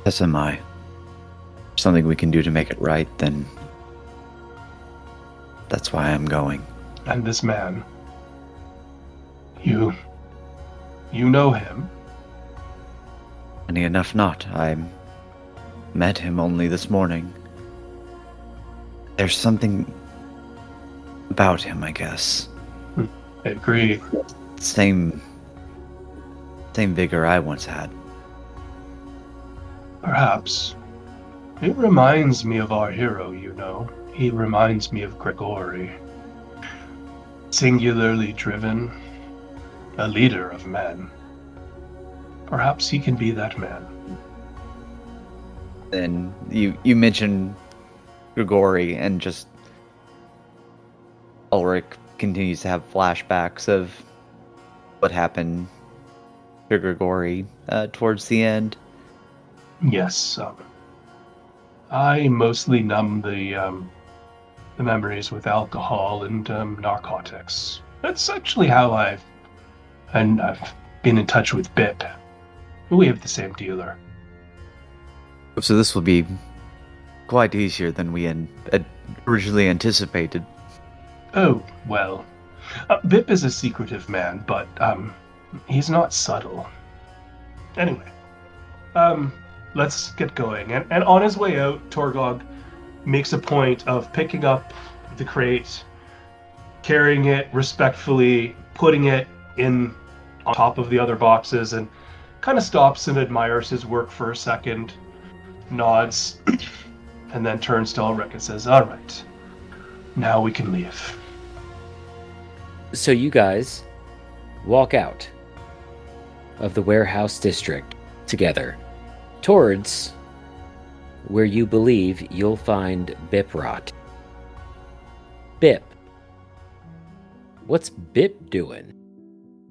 As am I. Something we can do to make it right, then that's why I'm going. And this man, you know him? Funny enough not. I met him only this morning. There's something about him, I guess. I agree. Same vigor I once had. Perhaps. It reminds me of our hero, you know. He reminds me of Gregory. Singularly driven, a leader of men. Perhaps he can be that man. And you mentioned Grigori, and just Ulrich continues to have flashbacks of what happened to Grigori towards the end. Yes, I mostly numb the memories with alcohol and narcotics. That's actually how I've been in touch with Bip. We have the same dealer. So this will be quite easier than we had originally anticipated. Oh, well. Bip is a secretive man, but he's not subtle. Anyway, let's get going. And on his way out, Torgog makes a point of picking up the crate, carrying it respectfully, putting it in on top of the other boxes, and kind of stops and admires his work for a second, nods, and then turns to Ulrich and says, "All right, now we can leave." So you guys walk out of the warehouse district together towards where you believe you'll find Biprot. Bip. What's Bip doing?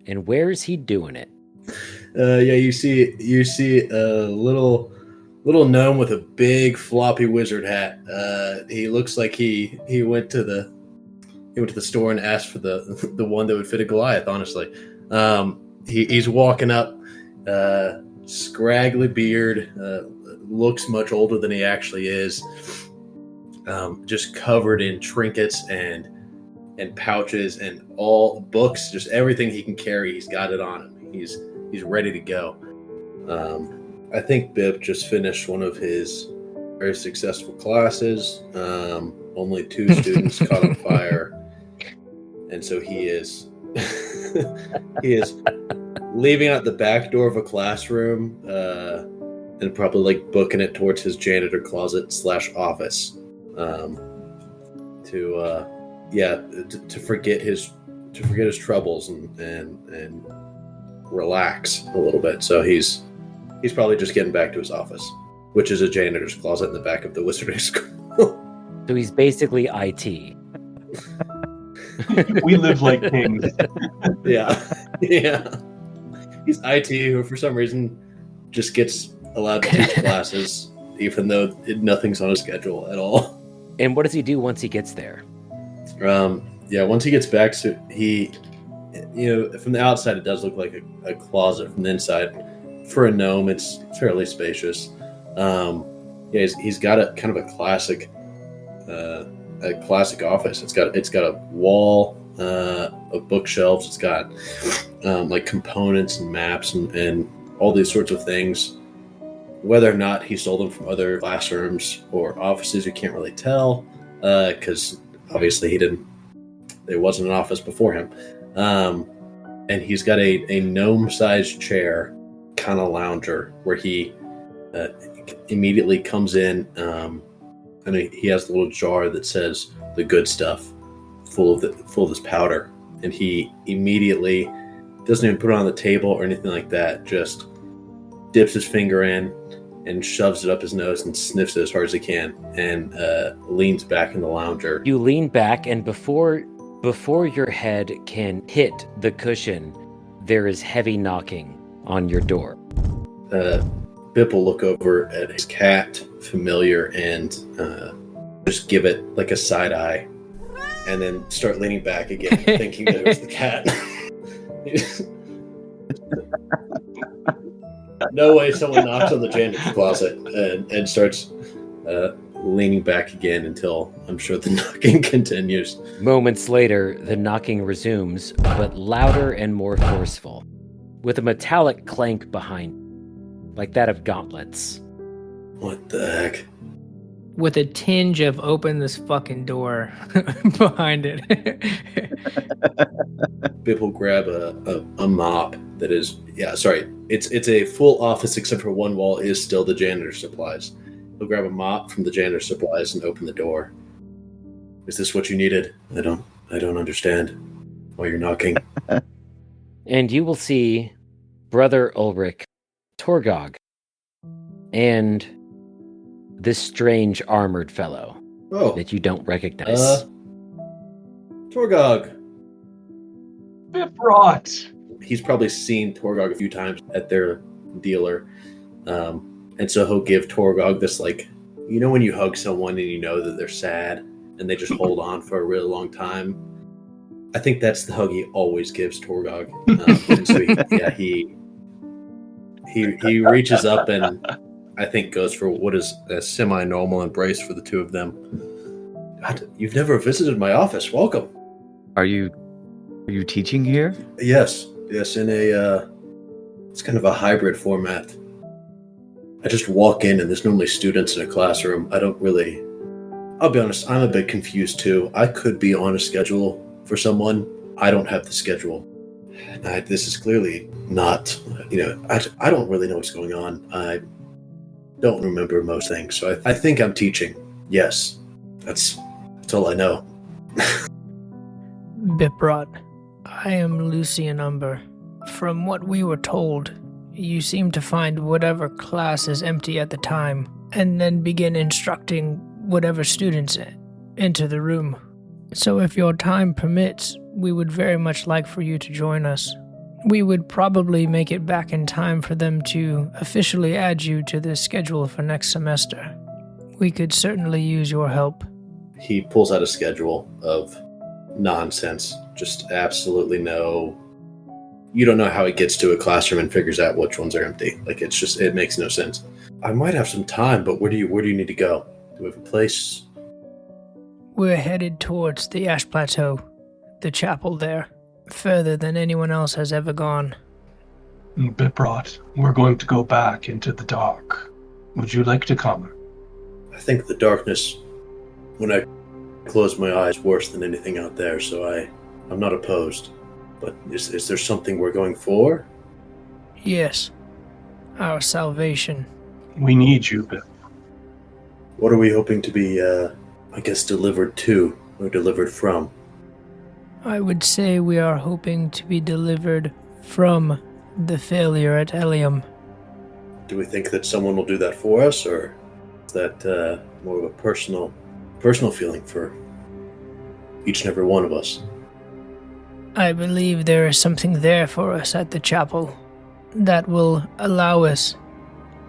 And where is he doing it? Yeah, you see a little gnome with a big floppy wizard hat. He looks like he went to the store and asked for the one that would fit a Goliath. Honestly, he's walking up, scraggly beard, looks much older than he actually is. Just covered in trinkets and pouches and all books, just everything he can carry. He's got it on him. He's ready to go. I think Bip just finished one of his very successful classes. Only 2 students caught on fire, and so he is leaving out the back door of a classroom and probably like booking it towards his janitor closet / office to forget his troubles and relax a little bit. So he's probably just getting back to his office, which is a janitor's closet in the back of the wizarding school. So he's basically IT. We live like kings. Yeah. He's IT who, for some reason, just gets allowed to teach classes, even though nothing's on his schedule at all. And what does he do once he gets there? Once he gets back, so from the outside, it does look like a closet. From the inside, for a gnome, it's fairly spacious. He's got a kind of a classic office. It's got a wall of bookshelves. It's got like components and maps and all these sorts of things. Whether or not he stole them from other classrooms or offices, you can't really tell, because obviously there wasn't an office before him. And he's got a gnome-sized chair, kind of lounger, where he immediately comes in, and he has a little jar that says the good stuff, full of this powder, and he immediately doesn't even put it on the table or anything like that. Just dips his finger in and shoves it up his nose and sniffs it as hard as he can, and leans back in the lounger. You lean back, and before your head can hit the cushion, there is heavy knocking on your door. Bip will look over at his cat, Familiar, and just give it like a side eye, and then start leaning back again, thinking that it was the cat. No way someone knocks on the janitor's closet and starts leaning back again until I'm sure the knocking continues. Moments later, the knocking resumes, but louder and more forceful, with a metallic clank behind, like that of gauntlets. What the heck? With a tinge of open this fucking door behind it. Bip will grab a mop that is, it's a full office except for one wall is still the janitor supplies. He'll grab a mop from the janitor supplies and open the door. Is this what you needed? I don't understand why you're knocking. And you will see Brother Ulrich, Torgog, and this strange armored fellow that you don't recognize. Torgog. Biprot. He's probably seen Torgog a few times at their dealer. And so he'll give Torgog this, like, you know when you hug someone and you know that they're sad and they just hold on for a really long time? I think that's the hug he always gives Torgog. And so he reaches up and I think goes for what is a semi-normal embrace for the two of them. God, you've never visited my office. Welcome. Are you teaching here? Yes, in a it's kind of a hybrid format. I just walk in and there's normally students in a classroom. I'll be honest, I'm a bit confused too. I could be on a schedule for someone. I don't have the schedule. This is clearly not, I don't really know what's going on. I don't remember most things. So I think I'm teaching. Yes, that's all I know. Biprot, I am Lucian Umber. From what we were told, you seem to find whatever class is empty at the time, and then begin instructing whatever students enter the room. So if your time permits, we would very much like for you to join us. We would probably make it back in time for them to officially add you to the schedule for next semester. We could certainly use your help. He pulls out a schedule of nonsense. Just absolutely no... You don't know how he gets to a classroom and figures out which ones are empty. Like, it makes no sense. I might have some time, but where do you need to go? Do we have a place? We're headed towards the Ash Plateau, the chapel there, further than anyone else has ever gone. Biprot, we're going to go back into the dark. Would you like to come? I think the darkness, when I close my eyes, worse than anything out there, so I'm not opposed. But is there something we're going for? Yes. Our salvation. We need you, Bip. What are we hoping to be, delivered to, or delivered from? I would say we are hoping to be delivered from the failure at Elium. Do we think that someone will do that for us, or is that more of a personal feeling for each and every one of us? I believe there is something there for us at the chapel that will allow us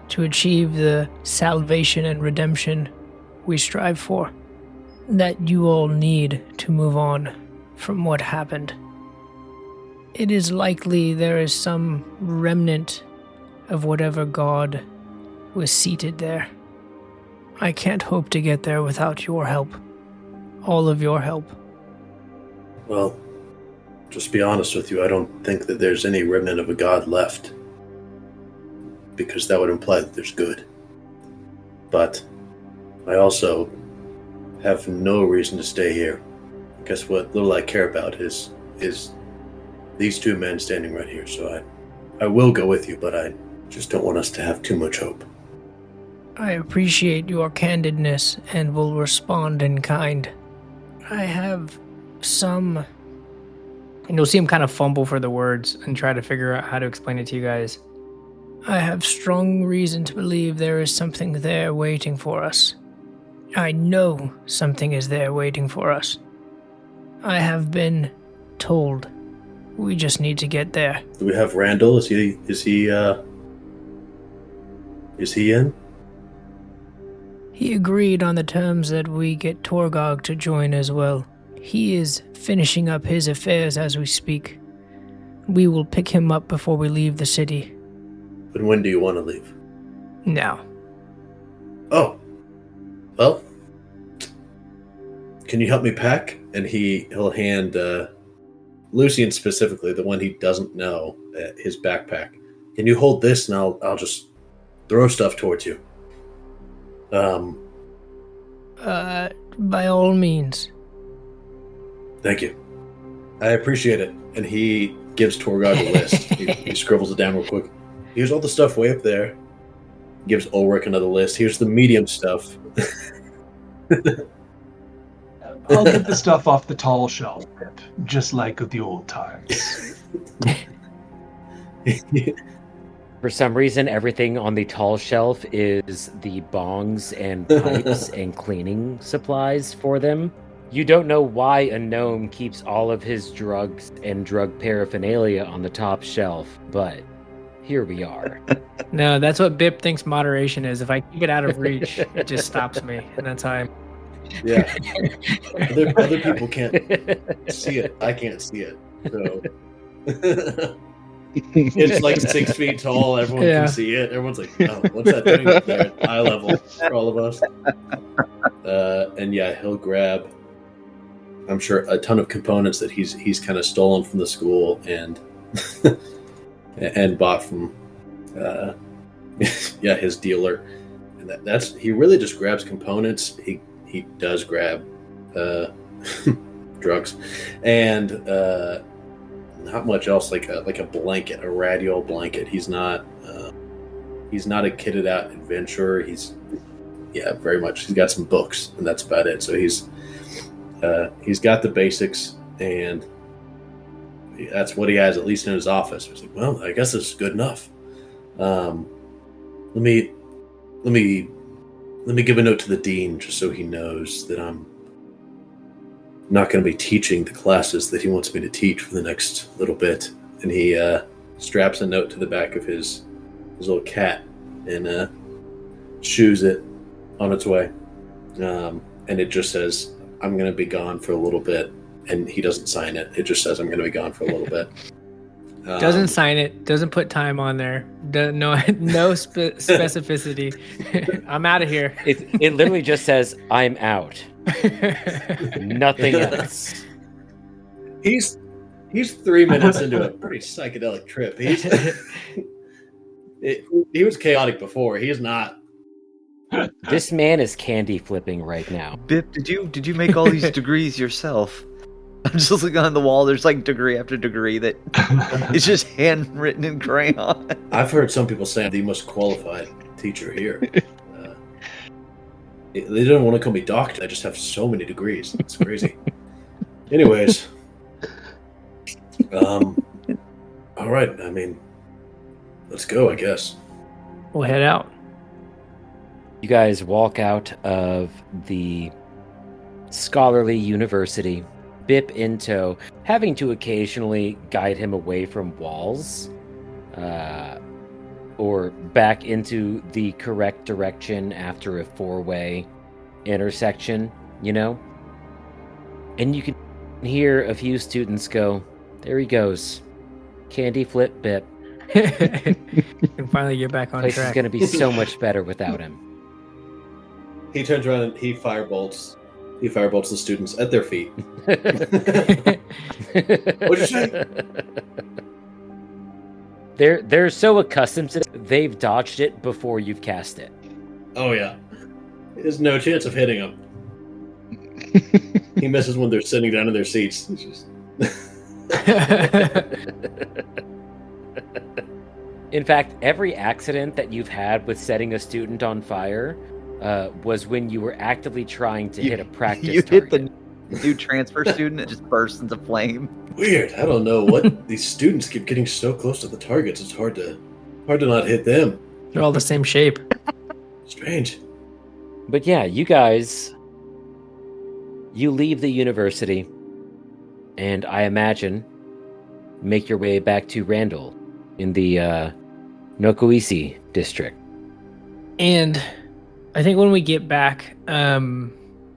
to achieve the salvation and redemption we strive for, that you all need to move on from what happened. It is likely there is some remnant of whatever God was seated there. I can't hope to get there without your help. All of your help. Well, just be honest with you, I don't think that there's any remnant of a god left. Because that would imply that there's good. But I also have no reason to stay here. I guess what little I care about is these two men standing right here. So I will go with you, but I just don't want us to have too much hope. I appreciate your candidness and will respond in kind. I have some... And you'll see him kind of fumble for the words and try to figure out how to explain it to you guys. I have strong reason to believe there is something there waiting for us. I know something is there waiting for us. I have been told. We just need to get there. Do we have Randall? Is he in? He agreed on the terms that we get Torgog to join as well. He is finishing up his affairs as we speak. We will pick him up before we leave the city. But when do you want to leave? Now. Oh. Well, can you help me pack? And he'll hand Lucian specifically, the one he doesn't know, his backpack. Can you hold this and I'll just throw stuff towards you? By all means. Thank you. I appreciate it. And he gives Torgod a list. he scribbles it down real quick. Here's all the stuff way up there. Gives Ulrich another list. Here's the medium stuff. I'll get the stuff off the tall shelf, just like the old times. For some reason, everything on the tall shelf is the bongs and pipes and cleaning supplies for them. You don't know why a gnome keeps all of his drugs and drug paraphernalia on the top shelf, but here we are. No, that's what Bip thinks moderation is. If I keep it out of reach, it just stops me. And that's how I'm... Yeah. Other people can't see it. I can't see it. So it's like 6 feet tall. Everyone can see it. Everyone's like, oh, what's that thing up there at eye level for all of us? And yeah, he'll grab, I'm sure, a ton of components that he's kind of stolen from the school and and bought from his dealer. And that's he really just grabs components. He does grab drugs and not much else, like a blanket, a radial blanket. He's not a kitted out adventurer. He's very much. He's got some books, and that's about it. So he's got the basics, and that's what he has, at least in his office. He's like, well, I guess this is good enough. Let me give a note to the dean, just so he knows that I'm not going to be teaching the classes that he wants me to teach for the next little bit. And he straps a note to the back of his little cat and shoos it on its way. And it just says, I'm going to be gone for a little bit. And he doesn't sign it. It just says, I'm going to be gone for a little bit. Doesn't sign it. Doesn't put time on there. No specificity. I'm out of here. It literally just says, I'm out. Nothing else. He's 3 minutes into a pretty psychedelic trip. He was chaotic before. He's not. This man is candy flipping right now. Bip, did you make all these degrees yourself? I'm just looking on the wall. There's like degree after degree that it's just handwritten in crayon. I've heard some people say I'm the most qualified teacher here. They don't want to call me doctor. I just have so many degrees. It's crazy. Anyways, all right. I mean, let's go, I guess. We'll head out. You guys walk out of the scholarly university, Bip in tow, having to occasionally guide him away from walls, or back into the correct direction after a 4-way intersection, you know? And you can hear a few students go, there he goes. Candy flip Bip. And finally get back on Place track. is going to be so much better without him. He turns around and he firebolts the students at their feet. What'd you say? They're so accustomed to it, they've dodged it before you've cast it. Oh yeah. There's no chance of hitting him. He misses when they're sitting down in their seats. It's just... In fact, every accident that you've had with setting a student on fire was when you were actively trying to hit a practice You target. hit the new transfer student, it just bursts into flame. Weird. I don't know what these students keep getting so close to the targets. It's hard to not hit them. They're all the same shape. Strange. But yeah, you guys, you leave the university, and I imagine make your way back to Randall in the Nokoisi district. And I think when we get back,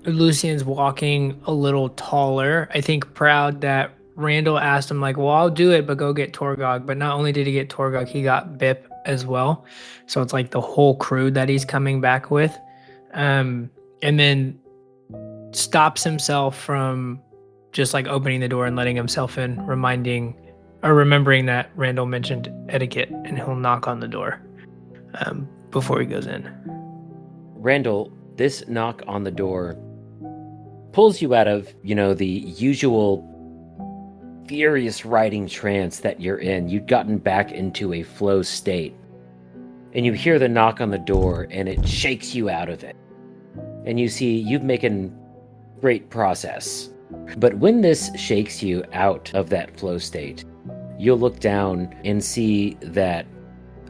Lucian's walking a little taller. I think proud that Randall asked him, like, well, I'll do it, but go get Torgog. But not only did he get Torgog, he got Bip as well. So it's like the whole crew that he's coming back with. And then stops himself from just like opening the door and letting himself in, remembering that Randall mentioned etiquette, and he'll knock on the door before he goes in. Randall, this knock on the door pulls you out of, the usual furious writing trance that you're in. You'd gotten back into a flow state. And you hear the knock on the door, and it shakes you out of it. And you see you've making great progress. But when this shakes you out of that flow state, you'll look down and see that,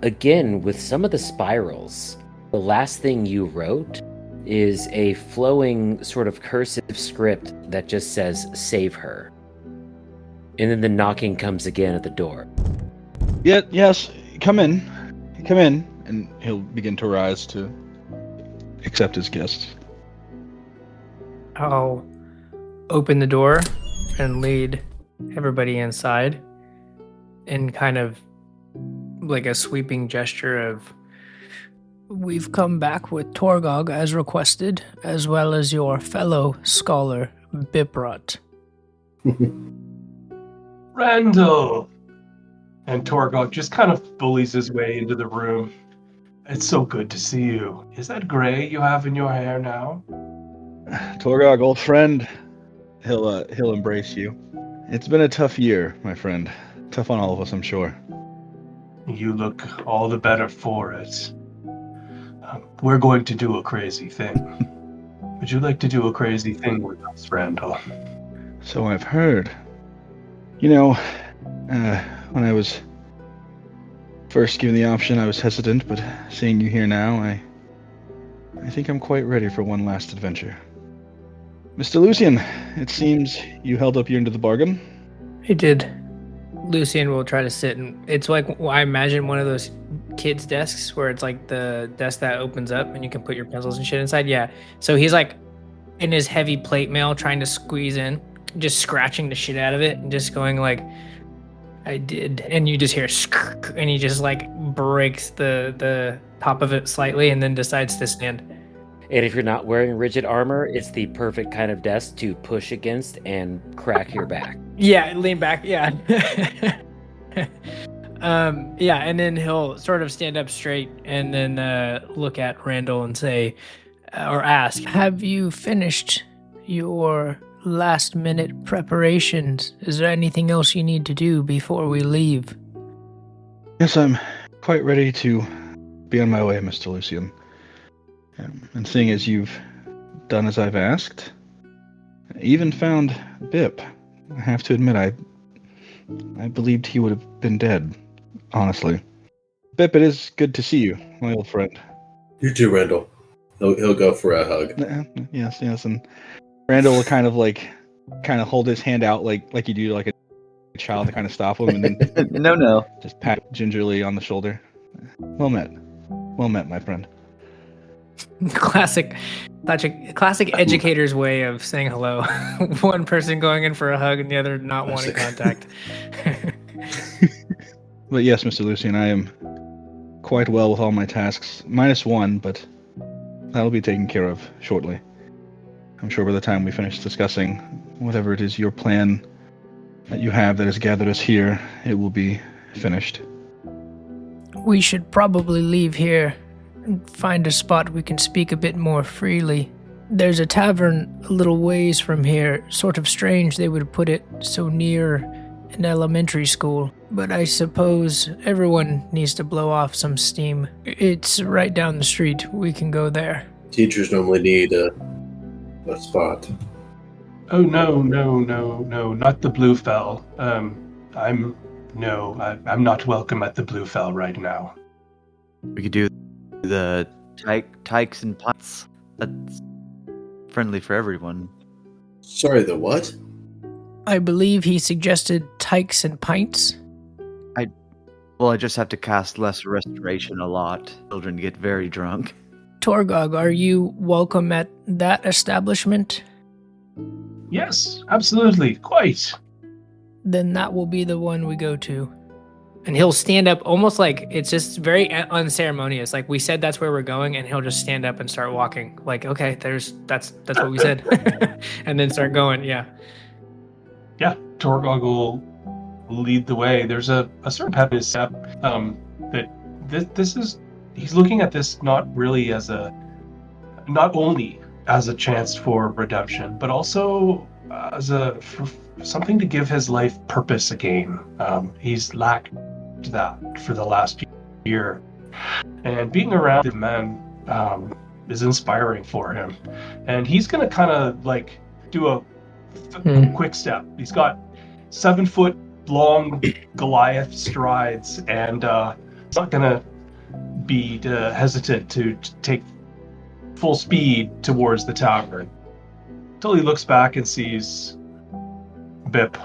again, with some of the spirals, the last thing you wrote is a flowing sort of cursive script that just says, "Save her." And then the knocking comes again at the door. Yes, come in. And he'll begin to rise to accept his guests. I'll open the door and lead everybody inside in kind of like a sweeping gesture of, We've come back with Torgog as requested, as well as your fellow scholar, Biprot. Randall! And Torgog just kind of bullies his way into the room. It's so good to see you. Is that gray you have in your hair now? Torgog, old friend, he'll embrace you. It's been a tough year, my friend. Tough on all of us, I'm sure. You look all the better for it. We're going to do a crazy thing. Would you like to do a crazy thing with us, Randall? So I've heard. When I was first given the option, I was hesitant, but seeing you here now, I think I'm quite ready for one last adventure. Mr. Lucian, it seems you held up your end of the bargain. he did. Lucian will try to sit, and it's like, I imagine one of those kids' desks where it's like the desk that opens up and you can put your pencils and shit inside. Yeah. So he's like in his heavy plate mail trying to squeeze in, just scratching the shit out of it and just going like, I did. And you just hear and he just like breaks the top of it slightly and then decides to stand. And if you're not wearing rigid armor, it's the perfect kind of desk to push against and crack your back. Yeah, lean back. Yeah. Yeah, and then he'll sort of stand up straight and then look at Randall and say, or ask, Have you finished your last-minute preparations? Is there anything else you need to do before we leave? Yes, I'm quite ready to be on my way, Mr. Lucian. And seeing as you've done as I've asked, I even found Bip. I have to admit, I believed he would have been dead, honestly. Bip, it is good to see you, my old friend. You too, Randall. He'll go for a hug. Yes, and Randall will kind of hold his hand out like you do to like a child to kind of stop him, and then No. just pat gingerly on the shoulder. Well met, my friend. classic educator's way of saying hello. One person going in for a hug and the other not wanting contact. But yes, Mr. Lucian, I am quite well with all my tasks, minus one, but that'll be taken care of shortly. I'm sure by the time we finish discussing whatever it is your plan that you have that has gathered us here, it will be finished. We should probably leave here and find a spot we can speak a bit more freely. There's a tavern a little ways from here. Sort of strange they would put it so near in elementary school, but I suppose everyone needs to blow off some steam. It's right down the street. We can go there. Teachers normally need a spot. Oh no, not the Bluefell. I'm not welcome at the Bluefell right now. We could do the tykes and pints. That's friendly for everyone. Sorry, the what? I believe he suggested tykes and pints. Well, I just have to cast less restoration a lot. Children get very drunk. Torgog, are you welcome at that establishment? Yes, absolutely, quite. Then that will be the one we go to. And he'll stand up almost like it's just very unceremonious. Like we said that's where we're going, and he'll just stand up and start walking. Like, okay, that's what we said. And then start going, yeah. Yeah, Torgog will lead the way. There's a certain pep in his step that this is, he's looking at this not only as a chance for redemption, but also as for something to give his life purpose again. He's lacked that for the last year, and being around the men is inspiring for him. And he's gonna kind of like do a quick step. He's got 7 foot long Goliath strides, and he's not gonna be hesitant to take full speed towards the tavern until he looks back and sees Bip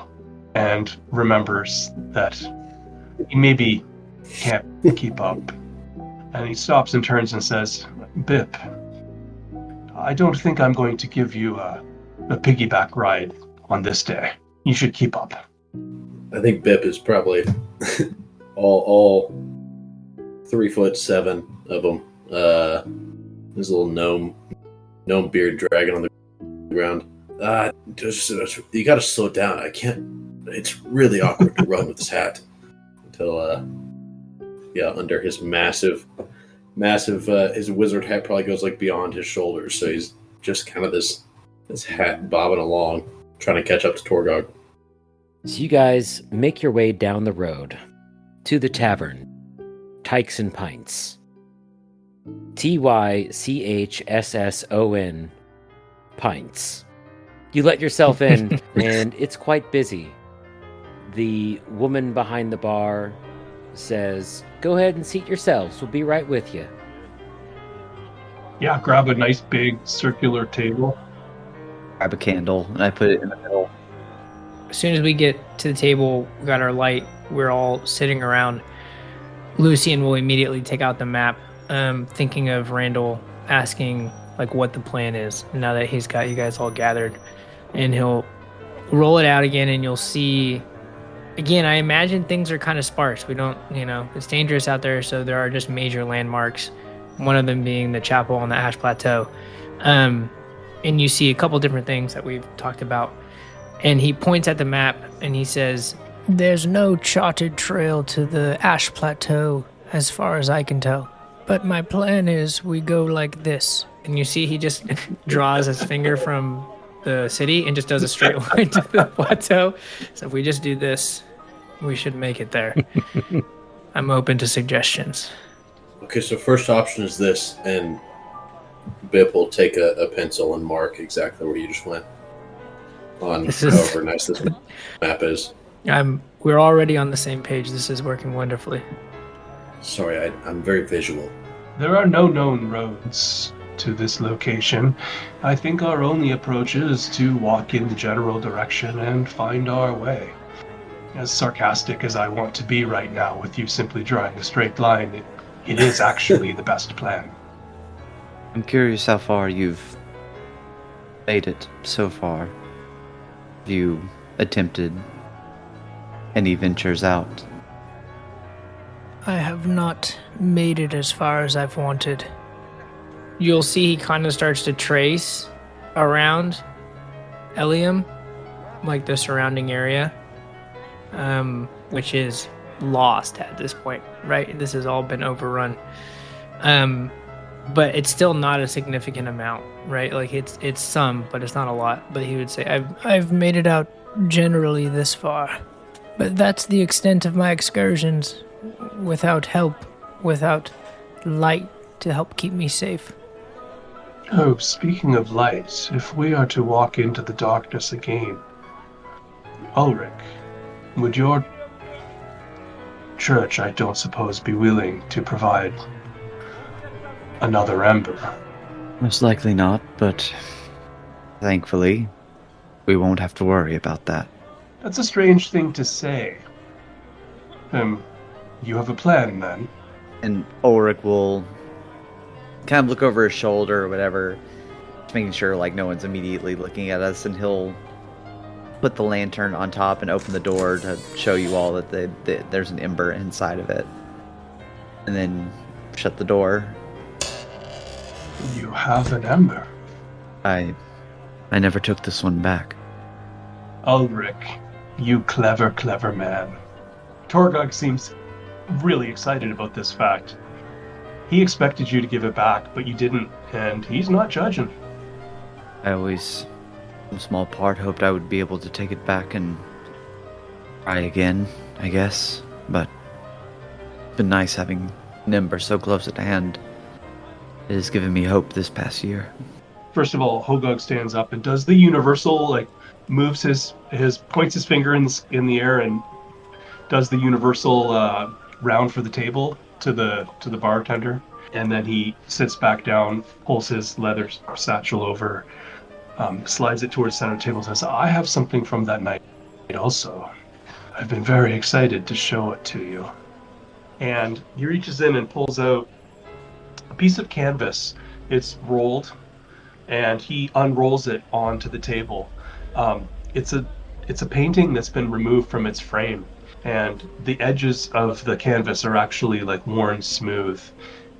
and remembers that he maybe can't keep up. And he stops and turns and says, Bip, I don't think I'm going to give you a piggyback ride on this day. You should keep up. I think Bip is probably all 3'7" of them. This little gnome beard dragging on the ground. You gotta slow down. I can't. It's really awkward to run with this hat until under his massive his wizard hat probably goes like beyond his shoulders, so he's just kind of this hat bobbing along, trying to catch up to Torgog. So you guys make your way down the road to the tavern, Tykes and Pints. TYCHSSON Pints. You let yourself in, and it's quite busy. The woman behind the bar says, "Go ahead and seat yourselves. We'll be right with you." Yeah, grab a nice big circular table. Grab a candle, and I put it in the middle. As soon as we get to the table, we got our light, we're all sitting around. Lucian will immediately take out the map, thinking of Randall asking like what the plan is now that he's got you guys all gathered. And he'll roll it out again, and you'll see, again, I imagine things are kind of sparse. We don't, it's dangerous out there, so there are just major landmarks, one of them being the chapel on the Ash Plateau. And you see a couple different things that we've talked about. And he points at the map, and he says, "There's no charted trail to the Ash Plateau, as far as I can tell. But my plan is we go like this." And you see he just draws his finger from the city and just does a straight line to the plateau. So if we just do this, we should make it there. I'm open to suggestions. Okay, so first option is this, and Bip will take a pencil and mark exactly where you just went on however nice this map is. We're already on the same page. This is working wonderfully. Sorry, I'm very visual. There are no known roads to this location. I think our only approach is to walk in the general direction and find our way. As sarcastic as I want to be right now with you simply drawing a straight line, it is actually the best plan. I'm curious how far you've made it so far. Have you attempted any ventures out? I have not made it as far as I've wanted. You'll see he kind of starts to trace around Elium, like the surrounding area, which is lost at this point, right? This has all been overrun. But it's still not a significant amount, right? Like it's some, but it's not a lot. But he would say, I've made it out generally this far, But that's the extent of my excursions. Without help, without light to help keep me safe. Oh, speaking of light, if we are to walk into the darkness again, Ulrich, would your church, I don't suppose, be willing to provide another ember? Most likely not, but thankfully, we won't have to worry about that. That's a strange thing to say. You have a plan then? And Ulrich will kind of look over his shoulder or whatever, just making sure like no one's immediately looking at us, and he'll put the lantern on top and open the door to show you all that there's an ember inside of it, and then shut the door. You have an ember. I never took this one back. Ulrich, you clever, clever man. Torgog seems really excited about this fact. He expected you to give it back, but you didn't, and he's not judging. I always, in small part, hoped I would be able to take it back and try again, I guess. But it's been nice having an ember so close at hand. It has given me hope this past year. First of all, Hogog stands up and does the universal, like, moves his points his finger in the air and does the universal round for the table to the bartender, and then he sits back down, pulls his leather satchel over, slides it towards the center table, and says, I have something from that night also. I've been very excited to show it to you. And he reaches in and pulls out a piece of canvas. It's rolled, and he unrolls it onto the table. It's a painting that's been removed from its frame, and the edges of the canvas are actually like worn smooth.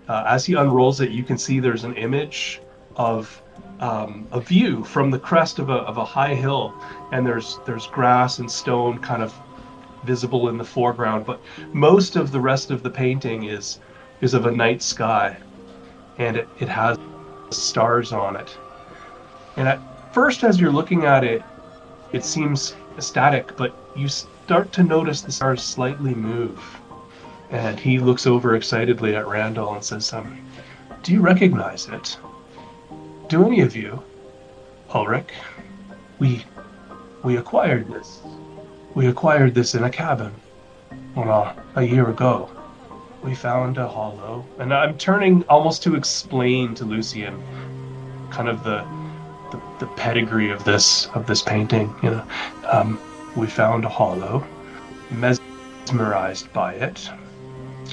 As he unrolls it, you can see there's an image of a view from the crest of a high hill, and there's grass and stone kind of visible in the foreground, but most of the rest of the painting is of a night sky, and it has stars on it. And at first, as you're looking at it, it seems static, but you start to notice the stars slightly move. And he looks over excitedly at Randall and says, do you recognize it? Do any of you? Ulrich, we acquired this. We acquired this in a cabin a year ago. We found a hollow, and I'm turning almost to explain to Lucian kind of the pedigree of this painting. We found a hollow, mesmerized by it.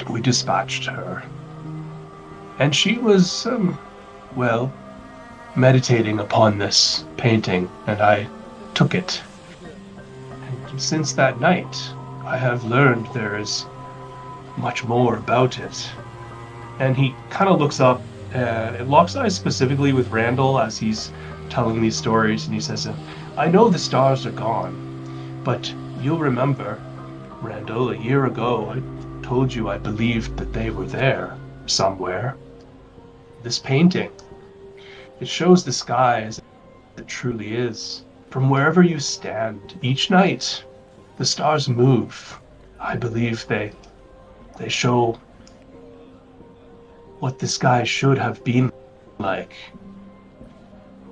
We dispatched her, and she was meditating upon this painting, and I took it. And since that night, I have learned there is much more about it. And he kind of looks up, it locks eyes specifically with Randall as he's telling these stories, and he says, I know the stars are gone, but you'll remember, Randall, a year ago I told you I believed that they were there somewhere. This painting, it shows the sky as it truly is. From wherever you stand, each night, the stars move. I believe they show what the sky should have been like.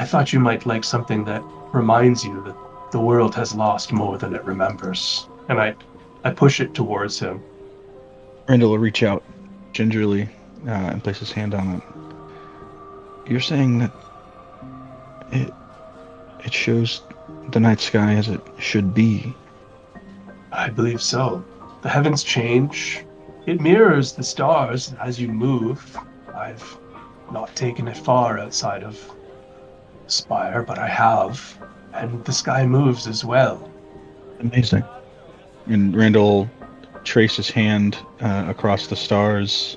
I thought you might like something that reminds you that the world has lost more than it remembers. And I push it towards him. Randall will reach out gingerly and place his hand on it. You're saying that it shows the night sky as it should be? I believe so. The heavens change. It mirrors the stars as you move. I've not taken it far outside of Spire, but I have. And the sky moves as well. Amazing. And Randall traces his hand across the stars,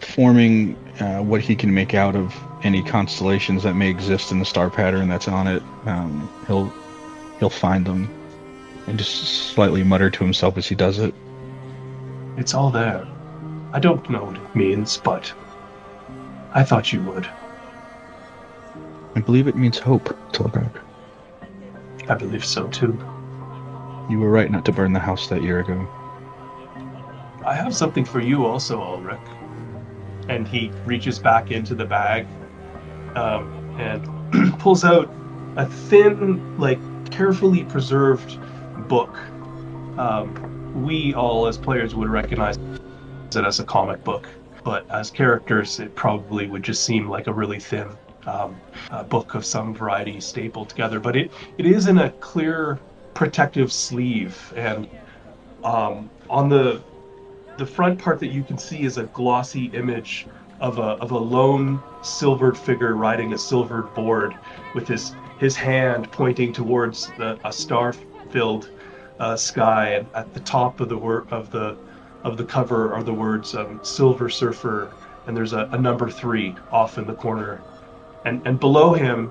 forming what he can make out of any constellations that may exist in the star pattern that's on it. He'll find them and just slightly mutter to himself as he does it. It's all there. I don't know what it means, but I thought you would. I believe it means hope, Torgog. I believe so too. You were right not to burn the house that year ago. I have something for you also, Ulrich. And he reaches back into the bag and pulls out a thin, like, carefully preserved book. We all, as players, would recognize it as a comic book, but as characters, it probably would just seem like a really thin book of some variety stapled together. But it is in a clear protective sleeve, and on the front part that you can see is a glossy image of a lone silvered figure riding a silvered board with his hand pointing towards a star-filled sky, and at the top of the cover are the words Silver Surfer, and there's a number 3 off in the corner, and below him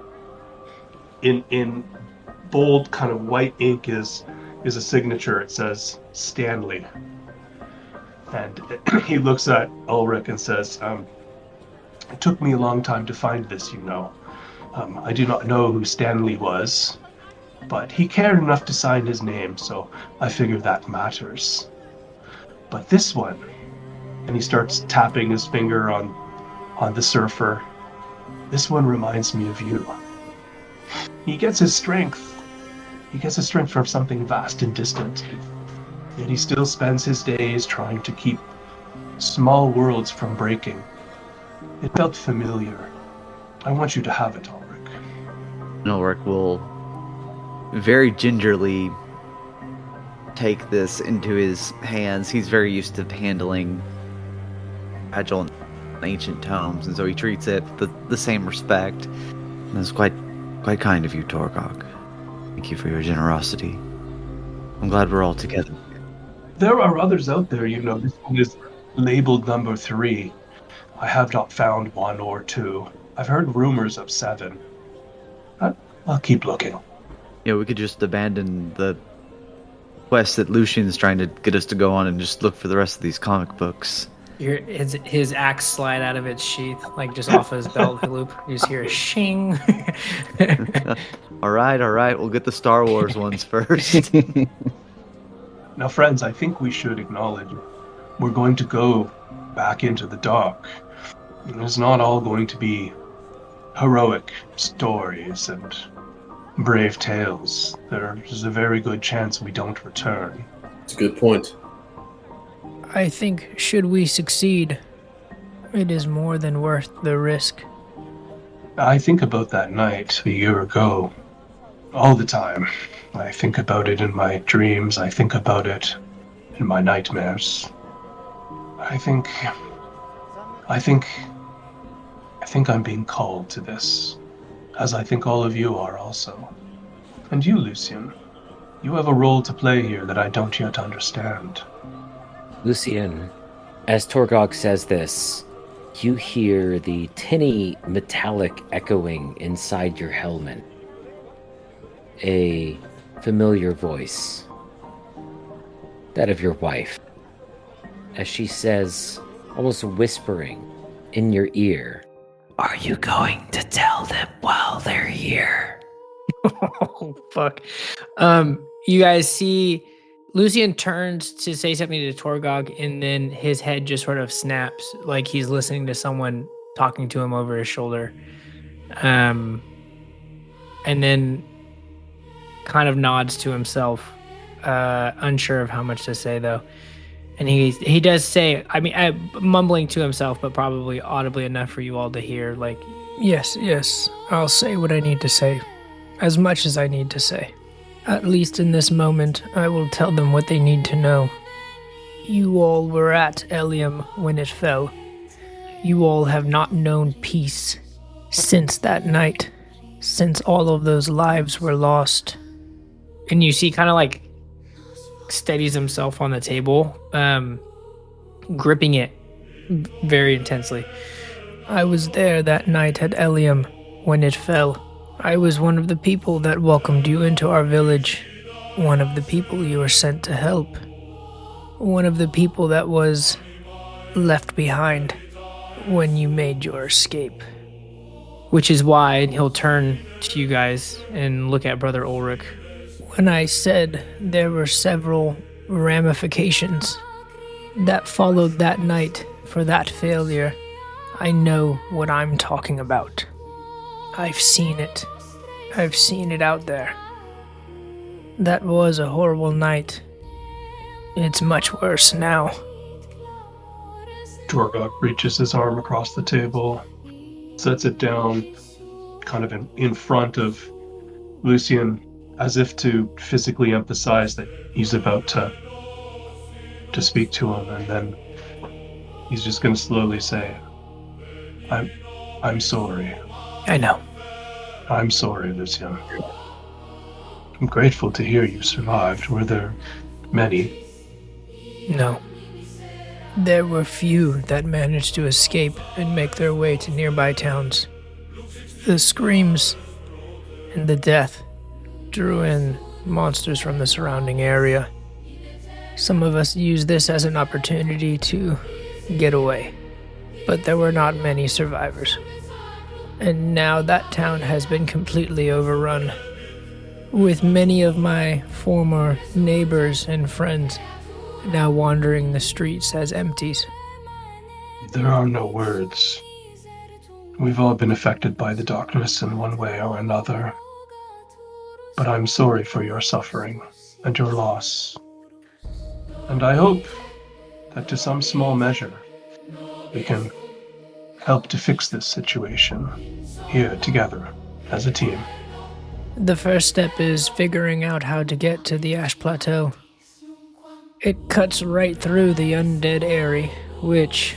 in bold kind of white ink is a signature. It says Stanley. And he looks at Ulrich and says, it took me a long time to find this, you know. I do not know who Stanley was, but he cared enough to sign his name, so I figure that matters. But this one, and he starts tapping his finger on the surfer, this one reminds me of you. He gets his strength. He gets his strength from something vast and distant. Yet he still spends his days trying to keep small worlds from breaking. It felt familiar. I want you to have it, Ulrich. Ulrich will very gingerly take this into his hands. He's very used to handling fragile and ancient tomes, and so he treats it with the same respect. And it's quite kind of you, Torgok. Thank you for your generosity. I'm glad we're all together. There are others out there, you know. This one is labeled number 3. I have not found 1 or 2. I've heard rumors of 7. I'll keep looking. Yeah, we could just abandon the quest that Lucian's trying to get us to go on and just look for the rest of these comic books. His axe slide out of its sheath, like just off his belt loop. You just hear a shing. All right. We'll get the Star Wars ones first. Now, friends, I think we should acknowledge we're going to go back into the dark. It's not all going to be heroic stories and brave tales. There's a very good chance we don't return. It's a good point. I think, should we succeed, it is more than worth the risk. I think about that night a year ago all the time. I think about it in my dreams. I think about it in my nightmares. I think I'm being called to this, as I think all of you are also. And you, Lucian, you have a role to play here that I don't yet understand. Lucian, as Torgok says this, you hear the tinny metallic echoing inside your helmet. A familiar voice. That of your wife. As she says, almost whispering in your ear, "Are you going to tell them while they're here?" Oh, fuck. You guys see Lucian turns to say something to Torgog, and then his head just sort of snaps, like he's listening to someone talking to him over his shoulder. And then kind of nods to himself, unsure of how much to say, though. And he does say, I mean, mumbling to himself, but probably audibly enough for you all to hear, like, Yes, I'll say what I need to say. As much as I need to say. At least in this moment, I will tell them what they need to know. You all were at Elium when it fell. You all have not known peace since that night, since all of those lives were lost. and you see kind of like steadies himself on the table, gripping it very intensely. I was there that night at Elium when it fell. I was one of the people that welcomed you into our village. One of the people you were sent to help. One of the people that was left behind when you made your escape. Which is why he'll turn to you guys and look at Brother Ulrich. When I said there were several ramifications that followed that night for that failure, I know what I'm talking about. I've seen it. I've seen it out there. That was a horrible night. It's much worse now. Jorgok reaches his arm across the table, sets it down kind of in front of Lucian, as if to physically emphasize that he's about to speak to him, and then he's just going to slowly say, I'm sorry. I know. I'm sorry, Lucian. I'm grateful to hear you survived. Were there many? No. There were few that managed to escape and make their way to nearby towns. The screams and the death drew in monsters from the surrounding area. Some of us used this as an opportunity to get away, but there were not many survivors. And now that town has been completely overrun, with many of my former neighbors and friends now wandering the streets as empties. There are no words. We've all been affected by the darkness in one way or another. But I'm sorry for your suffering and your loss. And I hope that to some small measure, we can help to fix this situation here together as a team. The first step is figuring out how to get to the Ash Plateau. It cuts right through the undead area, which...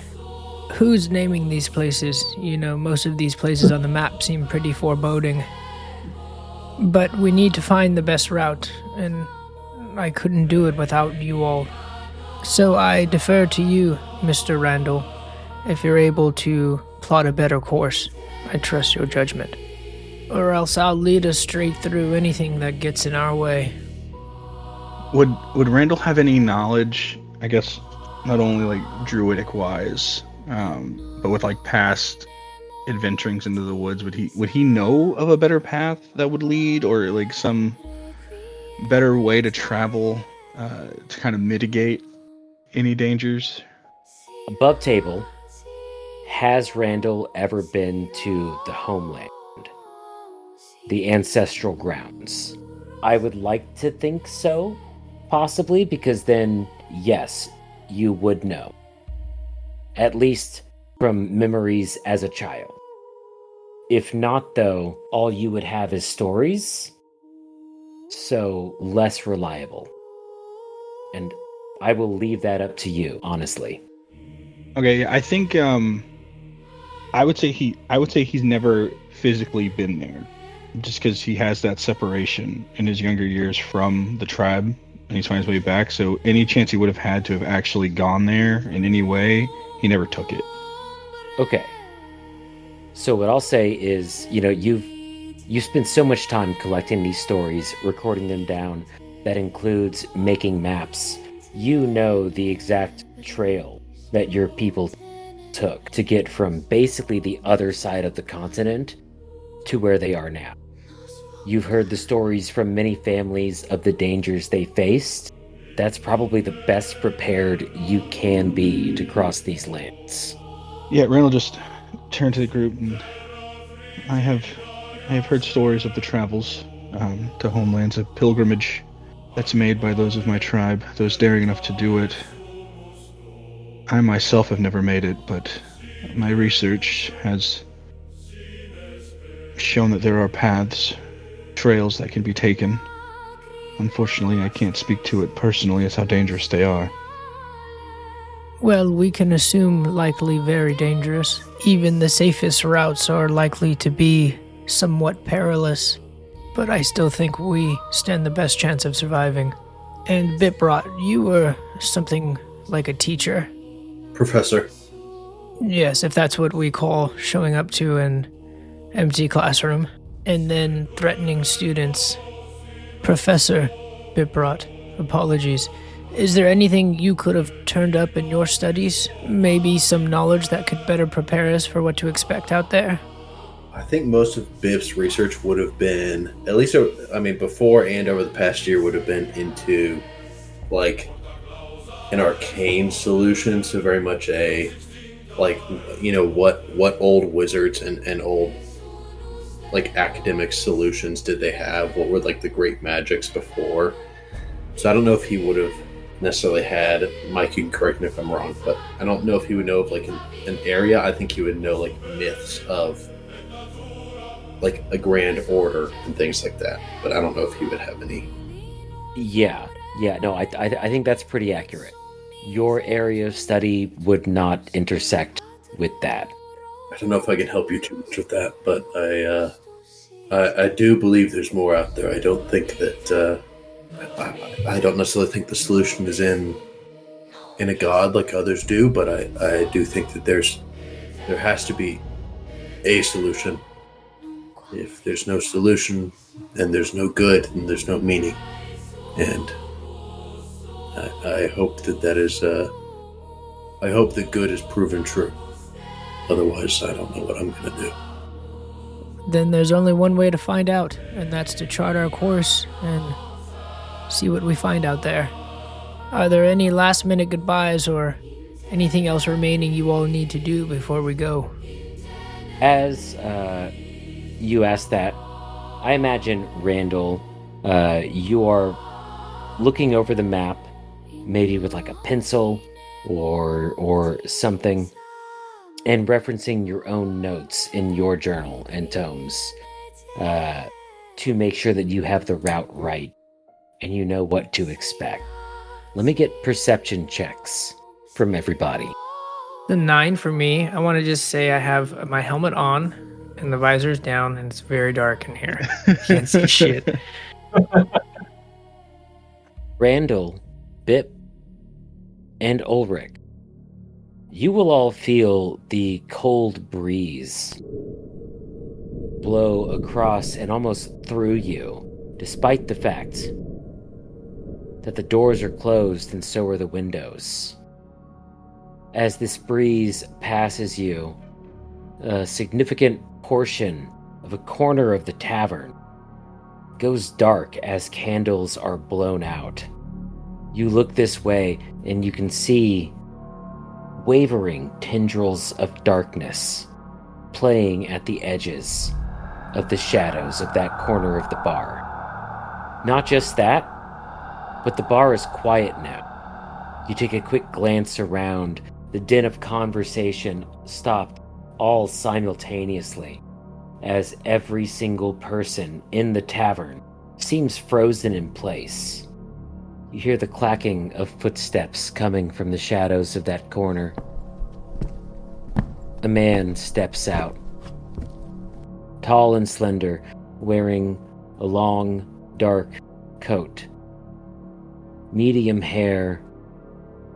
who's naming these places? You know, most of these places on the map seem pretty foreboding. But we need to find the best route, and I couldn't do it without you all. So I defer to you, Mr. Randall, if you're able to plot a better course. I trust your judgment. Or else I'll lead us straight through anything that gets in our way. Would Randall have any knowledge, I guess, not only like druidic wise, but with like past adventurings into the woods, would he know of a better path that would lead, or like some better way to travel to kind of mitigate any dangers? Above table, has Randall ever been to the homeland? The ancestral grounds? I would like to think so, possibly, because then, yes, you would know. At least from memories as a child. If not, though, all you would have is stories, so less reliable. And I will leave that up to you, honestly. Okay, I think I would say he's never physically been there, just because he has that separation in his younger years from the tribe, and he's finding his way back. So any chance he would have had to have actually gone there in any way, he never took it. Okay. So what I'll say is, you know, you've spent so much time collecting these stories, recording them down. That includes making maps. You know the exact trail that your people took to get from basically the other side of the continent to where they are now. You've heard the stories from many families of the dangers they faced. That's probably the best prepared you can be to cross these lands. Yeah, Randall just turned to the group, and I have heard stories of the travels to homelands, a pilgrimage that's made by those of my tribe, those daring enough to do it. I myself have never made it, but my research has shown that there are paths, trails that can be taken. Unfortunately, I can't speak to it personally as how dangerous they are. Well, we can assume likely very dangerous. Even the safest routes are likely to be somewhat perilous. But I still think we stand the best chance of surviving. And Biprot, you were something like a teacher. Professor. Yes, if that's what we call showing up to an empty classroom and then threatening students. Professor Biprot, apologies. Is there anything you could have turned up in your studies? Maybe some knowledge that could better prepare us for what to expect out there? I think most of Biff's research would have been, at least, I mean, before and over the past year, would have been into like an arcane solution. So very much a like, you know, what old wizards and old like academic solutions did they have? What were like the great magics before? So I don't know if he would have necessarily had, Mike, you can correct me if I'm wrong, but I don't know if he would know of like an area. I think he would know like myths of like a grand order and things like that, but I don't know if he would have any. Yeah, no, I think that's pretty accurate. Your area of study would not intersect with that. I don't know if I can help you too much with that, but I do believe there's more out there. I don't think that I don't necessarily think the solution is in a god like others do, but I do think that there has to be a solution. If there's no solution, then there's no good, and there's no meaning. And I hope that is. I hope that good is proven true. Otherwise, I don't know what I'm going to do. Then there's only one way to find out, and that's to chart our course and see what we find out there. Are there any last-minute goodbyes or anything else remaining you all need to do before we go? As you ask that, I imagine, Randall, you are looking over the map, maybe with like a pencil or something, and referencing your own notes in your journal and tomes to make sure that you have the route right and you know what to expect. Let me get perception checks from everybody. The 9 for me. I want to just say I have my helmet on and the visor's down and it's very dark in here. Can't see shit. Randall, Bip, and Ulrich, you will all feel the cold breeze blow across and almost through you, despite the fact that the doors are closed and so are the windows. As this breeze passes you, a significant portion of a corner of the tavern goes dark as candles are blown out. You look this way and you can see wavering tendrils of darkness playing at the edges of the shadows of that corner of the bar. Not just that, but the bar is quiet now. You take a quick glance around. The din of conversation stopped all simultaneously, as every single person in the tavern seems frozen in place. You hear the clacking of footsteps coming from the shadows of that corner. A man steps out, tall and slender, wearing a long, dark coat, medium hair,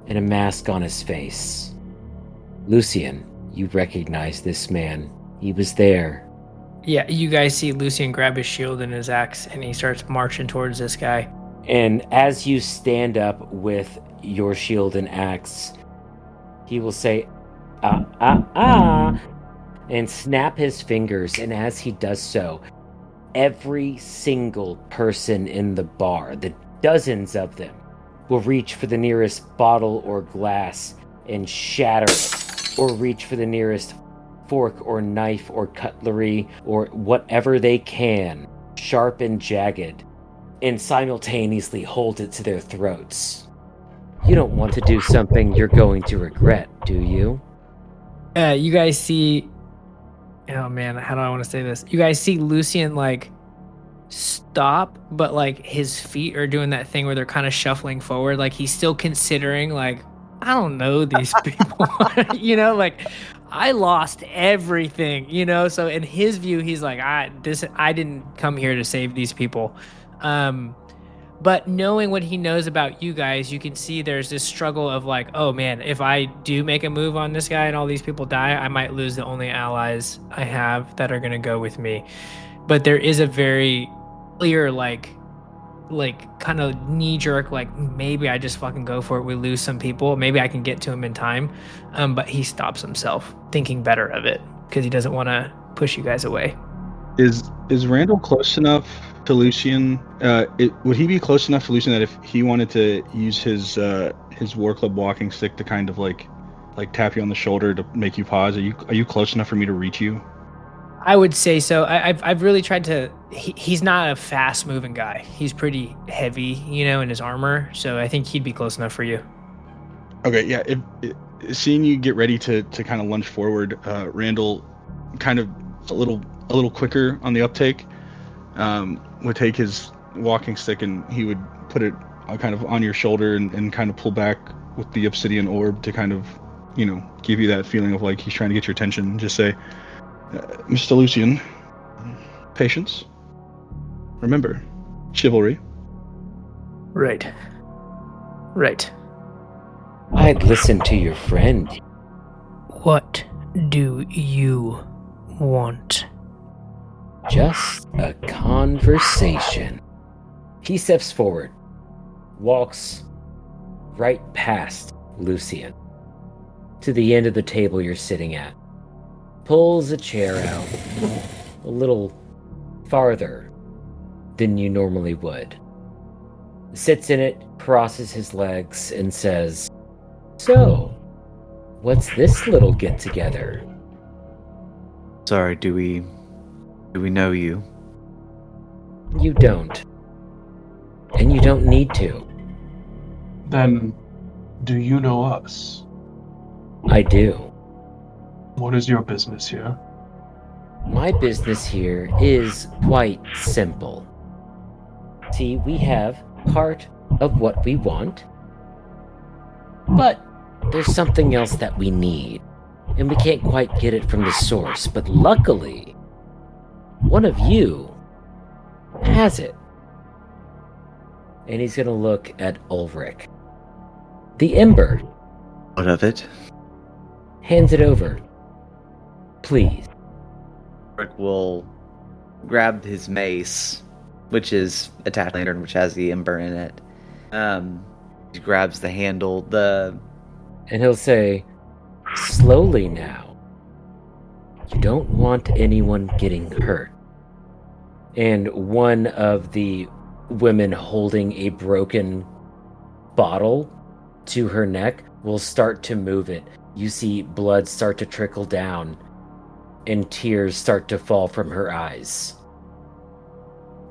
and a mask on his face. Lucian, you recognize this man. He was there. Yeah, you guys see Lucian grab his shield and his axe and he starts marching towards this guy. And as you stand up with your shield and axe, he will say, and snap his fingers. And as he does so, every single person in the bar, the dozens of them, will reach for the nearest bottle or glass and shatter it, or reach for the nearest fork or knife or cutlery or whatever they can, sharp and jagged, and simultaneously hold it to their throats. You don't want to do something you're going to regret, do you? You guys see... Oh man, how do I want to say this? You guys see Lucian, like, stop, but, like, his feet are doing that thing where they're kind of shuffling forward. Like, he's still considering, like, I don't know these people. You know, like, I lost everything, you know? So in his view, he's like, I didn't come here to save these people. But knowing what he knows about you guys, you can see there's this struggle of like, oh man, if I do make a move on this guy and all these people die, I might lose the only allies I have that are going to go with me. But there is a very clear, like kind of knee jerk, like maybe I just fucking go for it. We lose some people. Maybe I can get to him in time. But he stops himself thinking better of it because he doesn't want to push you guys away. Is Randall close enough to Lucian? Would he be close enough to Lucian that if he wanted to use his War Club walking stick to kind of like tap you on the shoulder to make you pause? Are you close enough for me to reach you? I would say so. I've really tried to. He's not a fast moving guy. He's pretty heavy, in his armor. So I think he'd be close enough for you. Okay, yeah. Seeing you get ready to kind of lunge forward, Randall, kind of a little quicker on the uptake, would take his walking stick and he would put it kind of on your shoulder and kind of pull back with the obsidian orb to kind of, give you that feeling of like he's trying to get your attention. And just say, Mr. Lucian, patience. Remember, chivalry. Right. I'd listen to your friend. What do you want? Just a conversation. He steps forward, walks right past Lucian to the end of the table you're sitting at, pulls a chair out a little farther than you normally would, sits in it, crosses his legs, and says, "So, what's this little get-together?" Sorry, do we know you? You don't. And you don't need to. Then, do you know us? I do. What is your business here? My business here is quite simple. See, we have part of what we want, but there's something else that we need, and we can't quite get it from the source, but luckily, one of you has it. And he's gonna look at Ulrich. The Ember. What of it? Hands it over. Please. Rick will grab his mace, which is attached to the lantern, which has the ember in it. He grabs the handle, And he'll say, "Slowly now. You don't want anyone getting hurt." And one of the women holding a broken bottle to her neck will start to move it. You see blood start to trickle down, and tears start to fall from her eyes.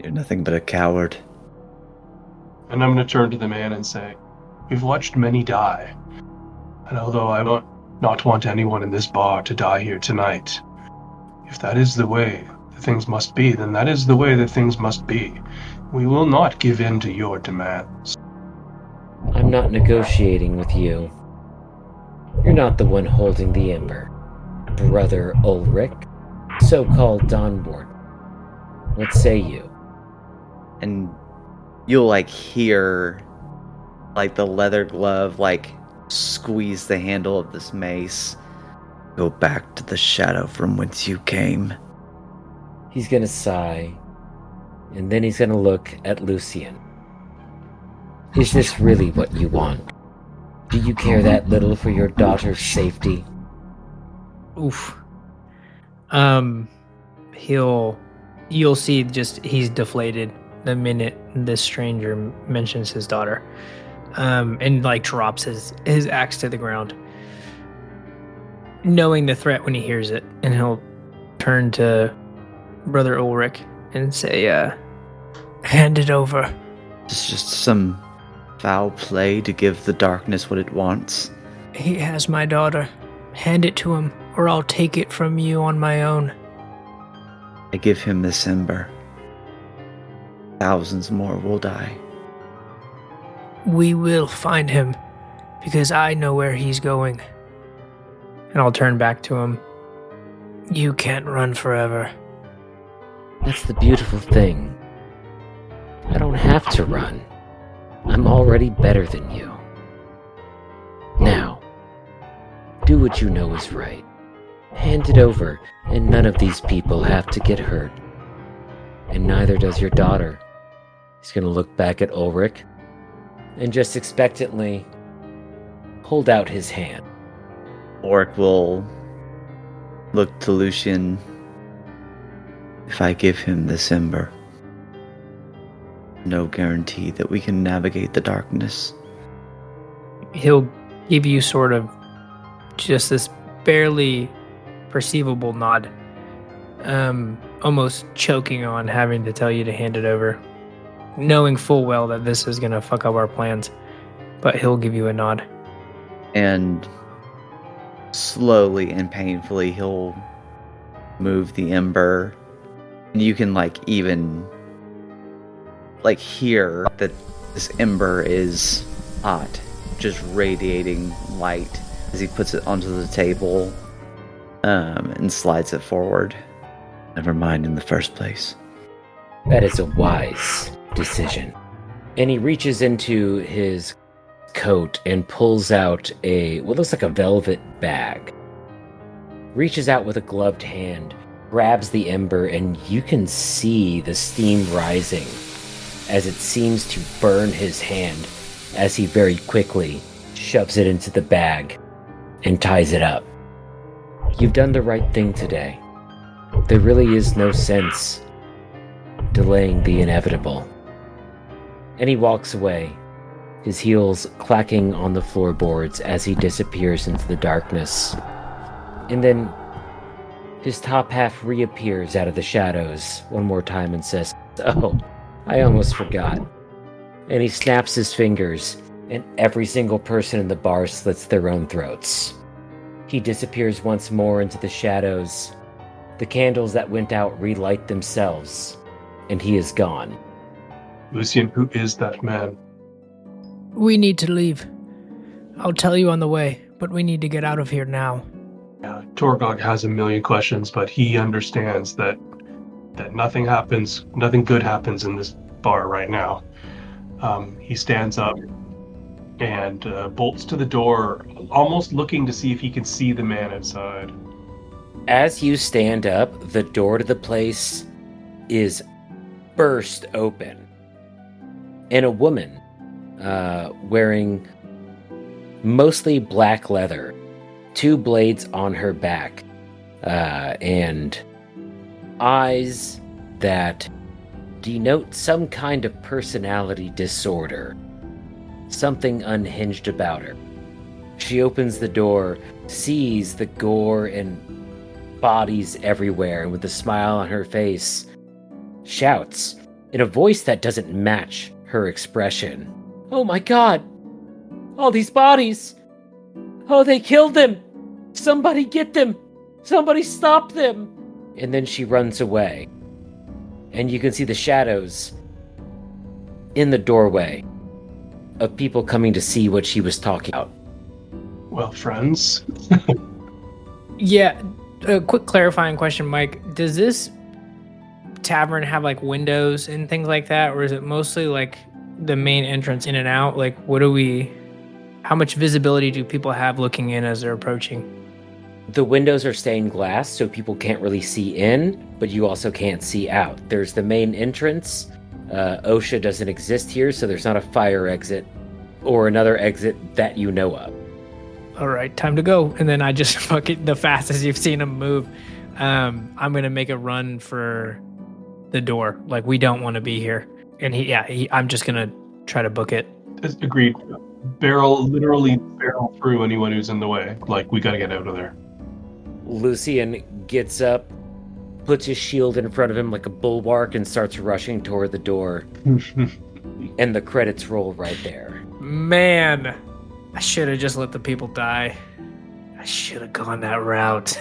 You're nothing but a coward. And I'm going to turn to the man and say, we've watched many die. And although I not want anyone in this bar to die here tonight, if that is the way that things must be, then that is the way that things must be. We will not give in to your demands. I'm not negotiating with you. You're not the one holding the ember. Brother Ulrich, so-called Dawnborn. What say you? And you'll hear the leather glove squeeze the handle of this mace. Go back to the shadow from whence you came. He's gonna sigh, and then he's gonna look at Lucian. Is this really what you want? Do you care that little for your daughter's safety? Oof. You'll see just he's deflated the minute this stranger mentions his daughter. And drops his axe to the ground, knowing the threat when he hears it, and he'll turn to Brother Ulrich and say, hand it over. It's just some foul play to give the darkness what it wants. He has my daughter. Hand it to him, or I'll take it from you on my own. I give him this ember. Thousands more will die. We will find him, because I know where he's going. and I'll turn back to him. You can't run forever. That's the beautiful thing. I don't have to run. I'm already better than you. Now, do what you know is right. Hand it over, and none of these people have to get hurt. And neither does your daughter. He's gonna look back at Ulrich, and just expectantly hold out his hand. Ulrich will look to Lucian If I give him this ember, no guarantee that we can navigate the darkness. He'll give you sort of just this barely perceivable nod, almost choking on having to tell you to hand it over, knowing full well that this is going to fuck up our plans, but he'll give you a nod. And slowly and painfully, he'll move the ember. And you can, even, hear that this ember is hot, just radiating light as he puts it onto the table, and slides it forward. Never mind in the first place. That is a wise decision. And he reaches into his coat and pulls out what looks like a velvet bag. Reaches out with a gloved hand, grabs the ember, and you can see the steam rising as it seems to burn his hand as he very quickly shoves it into the bag and ties it up. You've done the right thing today. There really is no sense delaying the inevitable. And he walks away, his heels clacking on the floorboards as he disappears into the darkness. And then his top half reappears out of the shadows one more time and says, "Oh, I almost forgot." And he snaps his fingers, and every single person in the bar slits their own throats. He disappears once more into the shadows. The candles that went out relight themselves, and he is gone. Lucian, who is that man? We need to leave. I'll tell you on the way, but we need to get out of here now. Yeah, Torgog has a million questions, but he understands that nothing good happens in this bar right now. He stands up and bolts to the door, almost looking to see if he can see the man inside. As you stand up, the door to the place is burst open. And a woman, wearing mostly black leather, 2 blades on her back, and eyes that denote some kind of personality disorder. Something unhinged about her. She opens the door, sees the gore and bodies everywhere, and with a smile on her face, shouts, in a voice that doesn't match her expression, "Oh my God! All these bodies! Oh, they killed them! Somebody get them! Somebody stop them!" And then she runs away. And you can see the shadows in the doorway of people coming to see what she was talking about. Well, friends. Yeah, a quick clarifying question, Mike. Does this tavern have windows and things like that, or is it mostly the main entrance in and out? How much visibility do people have looking in as they're approaching? The windows are stained glass, so people can't really see in, but you also can't see out. There's the main entrance. OSHA doesn't exist here, so there's not a fire exit or another exit that you know of. All right, time to go. And then I just the fastest you've seen him move. I'm going to make a run for the door. We don't want to be here. And I'm just going to try to book it. Agreed. Literally barrel through anyone who's in the way. We got to get out of there. Lucian gets up, puts his shield in front of him like a bulwark, and starts rushing toward the door. And the credits roll right there. Man, I should have just let the people die. I should have gone that route.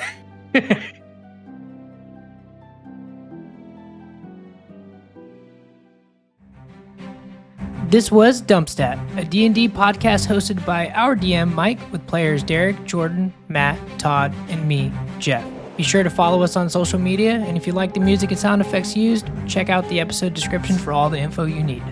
This was Dumpstat, a D&D podcast hosted by our DM, Mike, with players Derek, Jordan, Matt, Todd, and me, Jeff. Be sure to follow us on social media, and if you like the music and sound effects used, check out the episode description for all the info you need.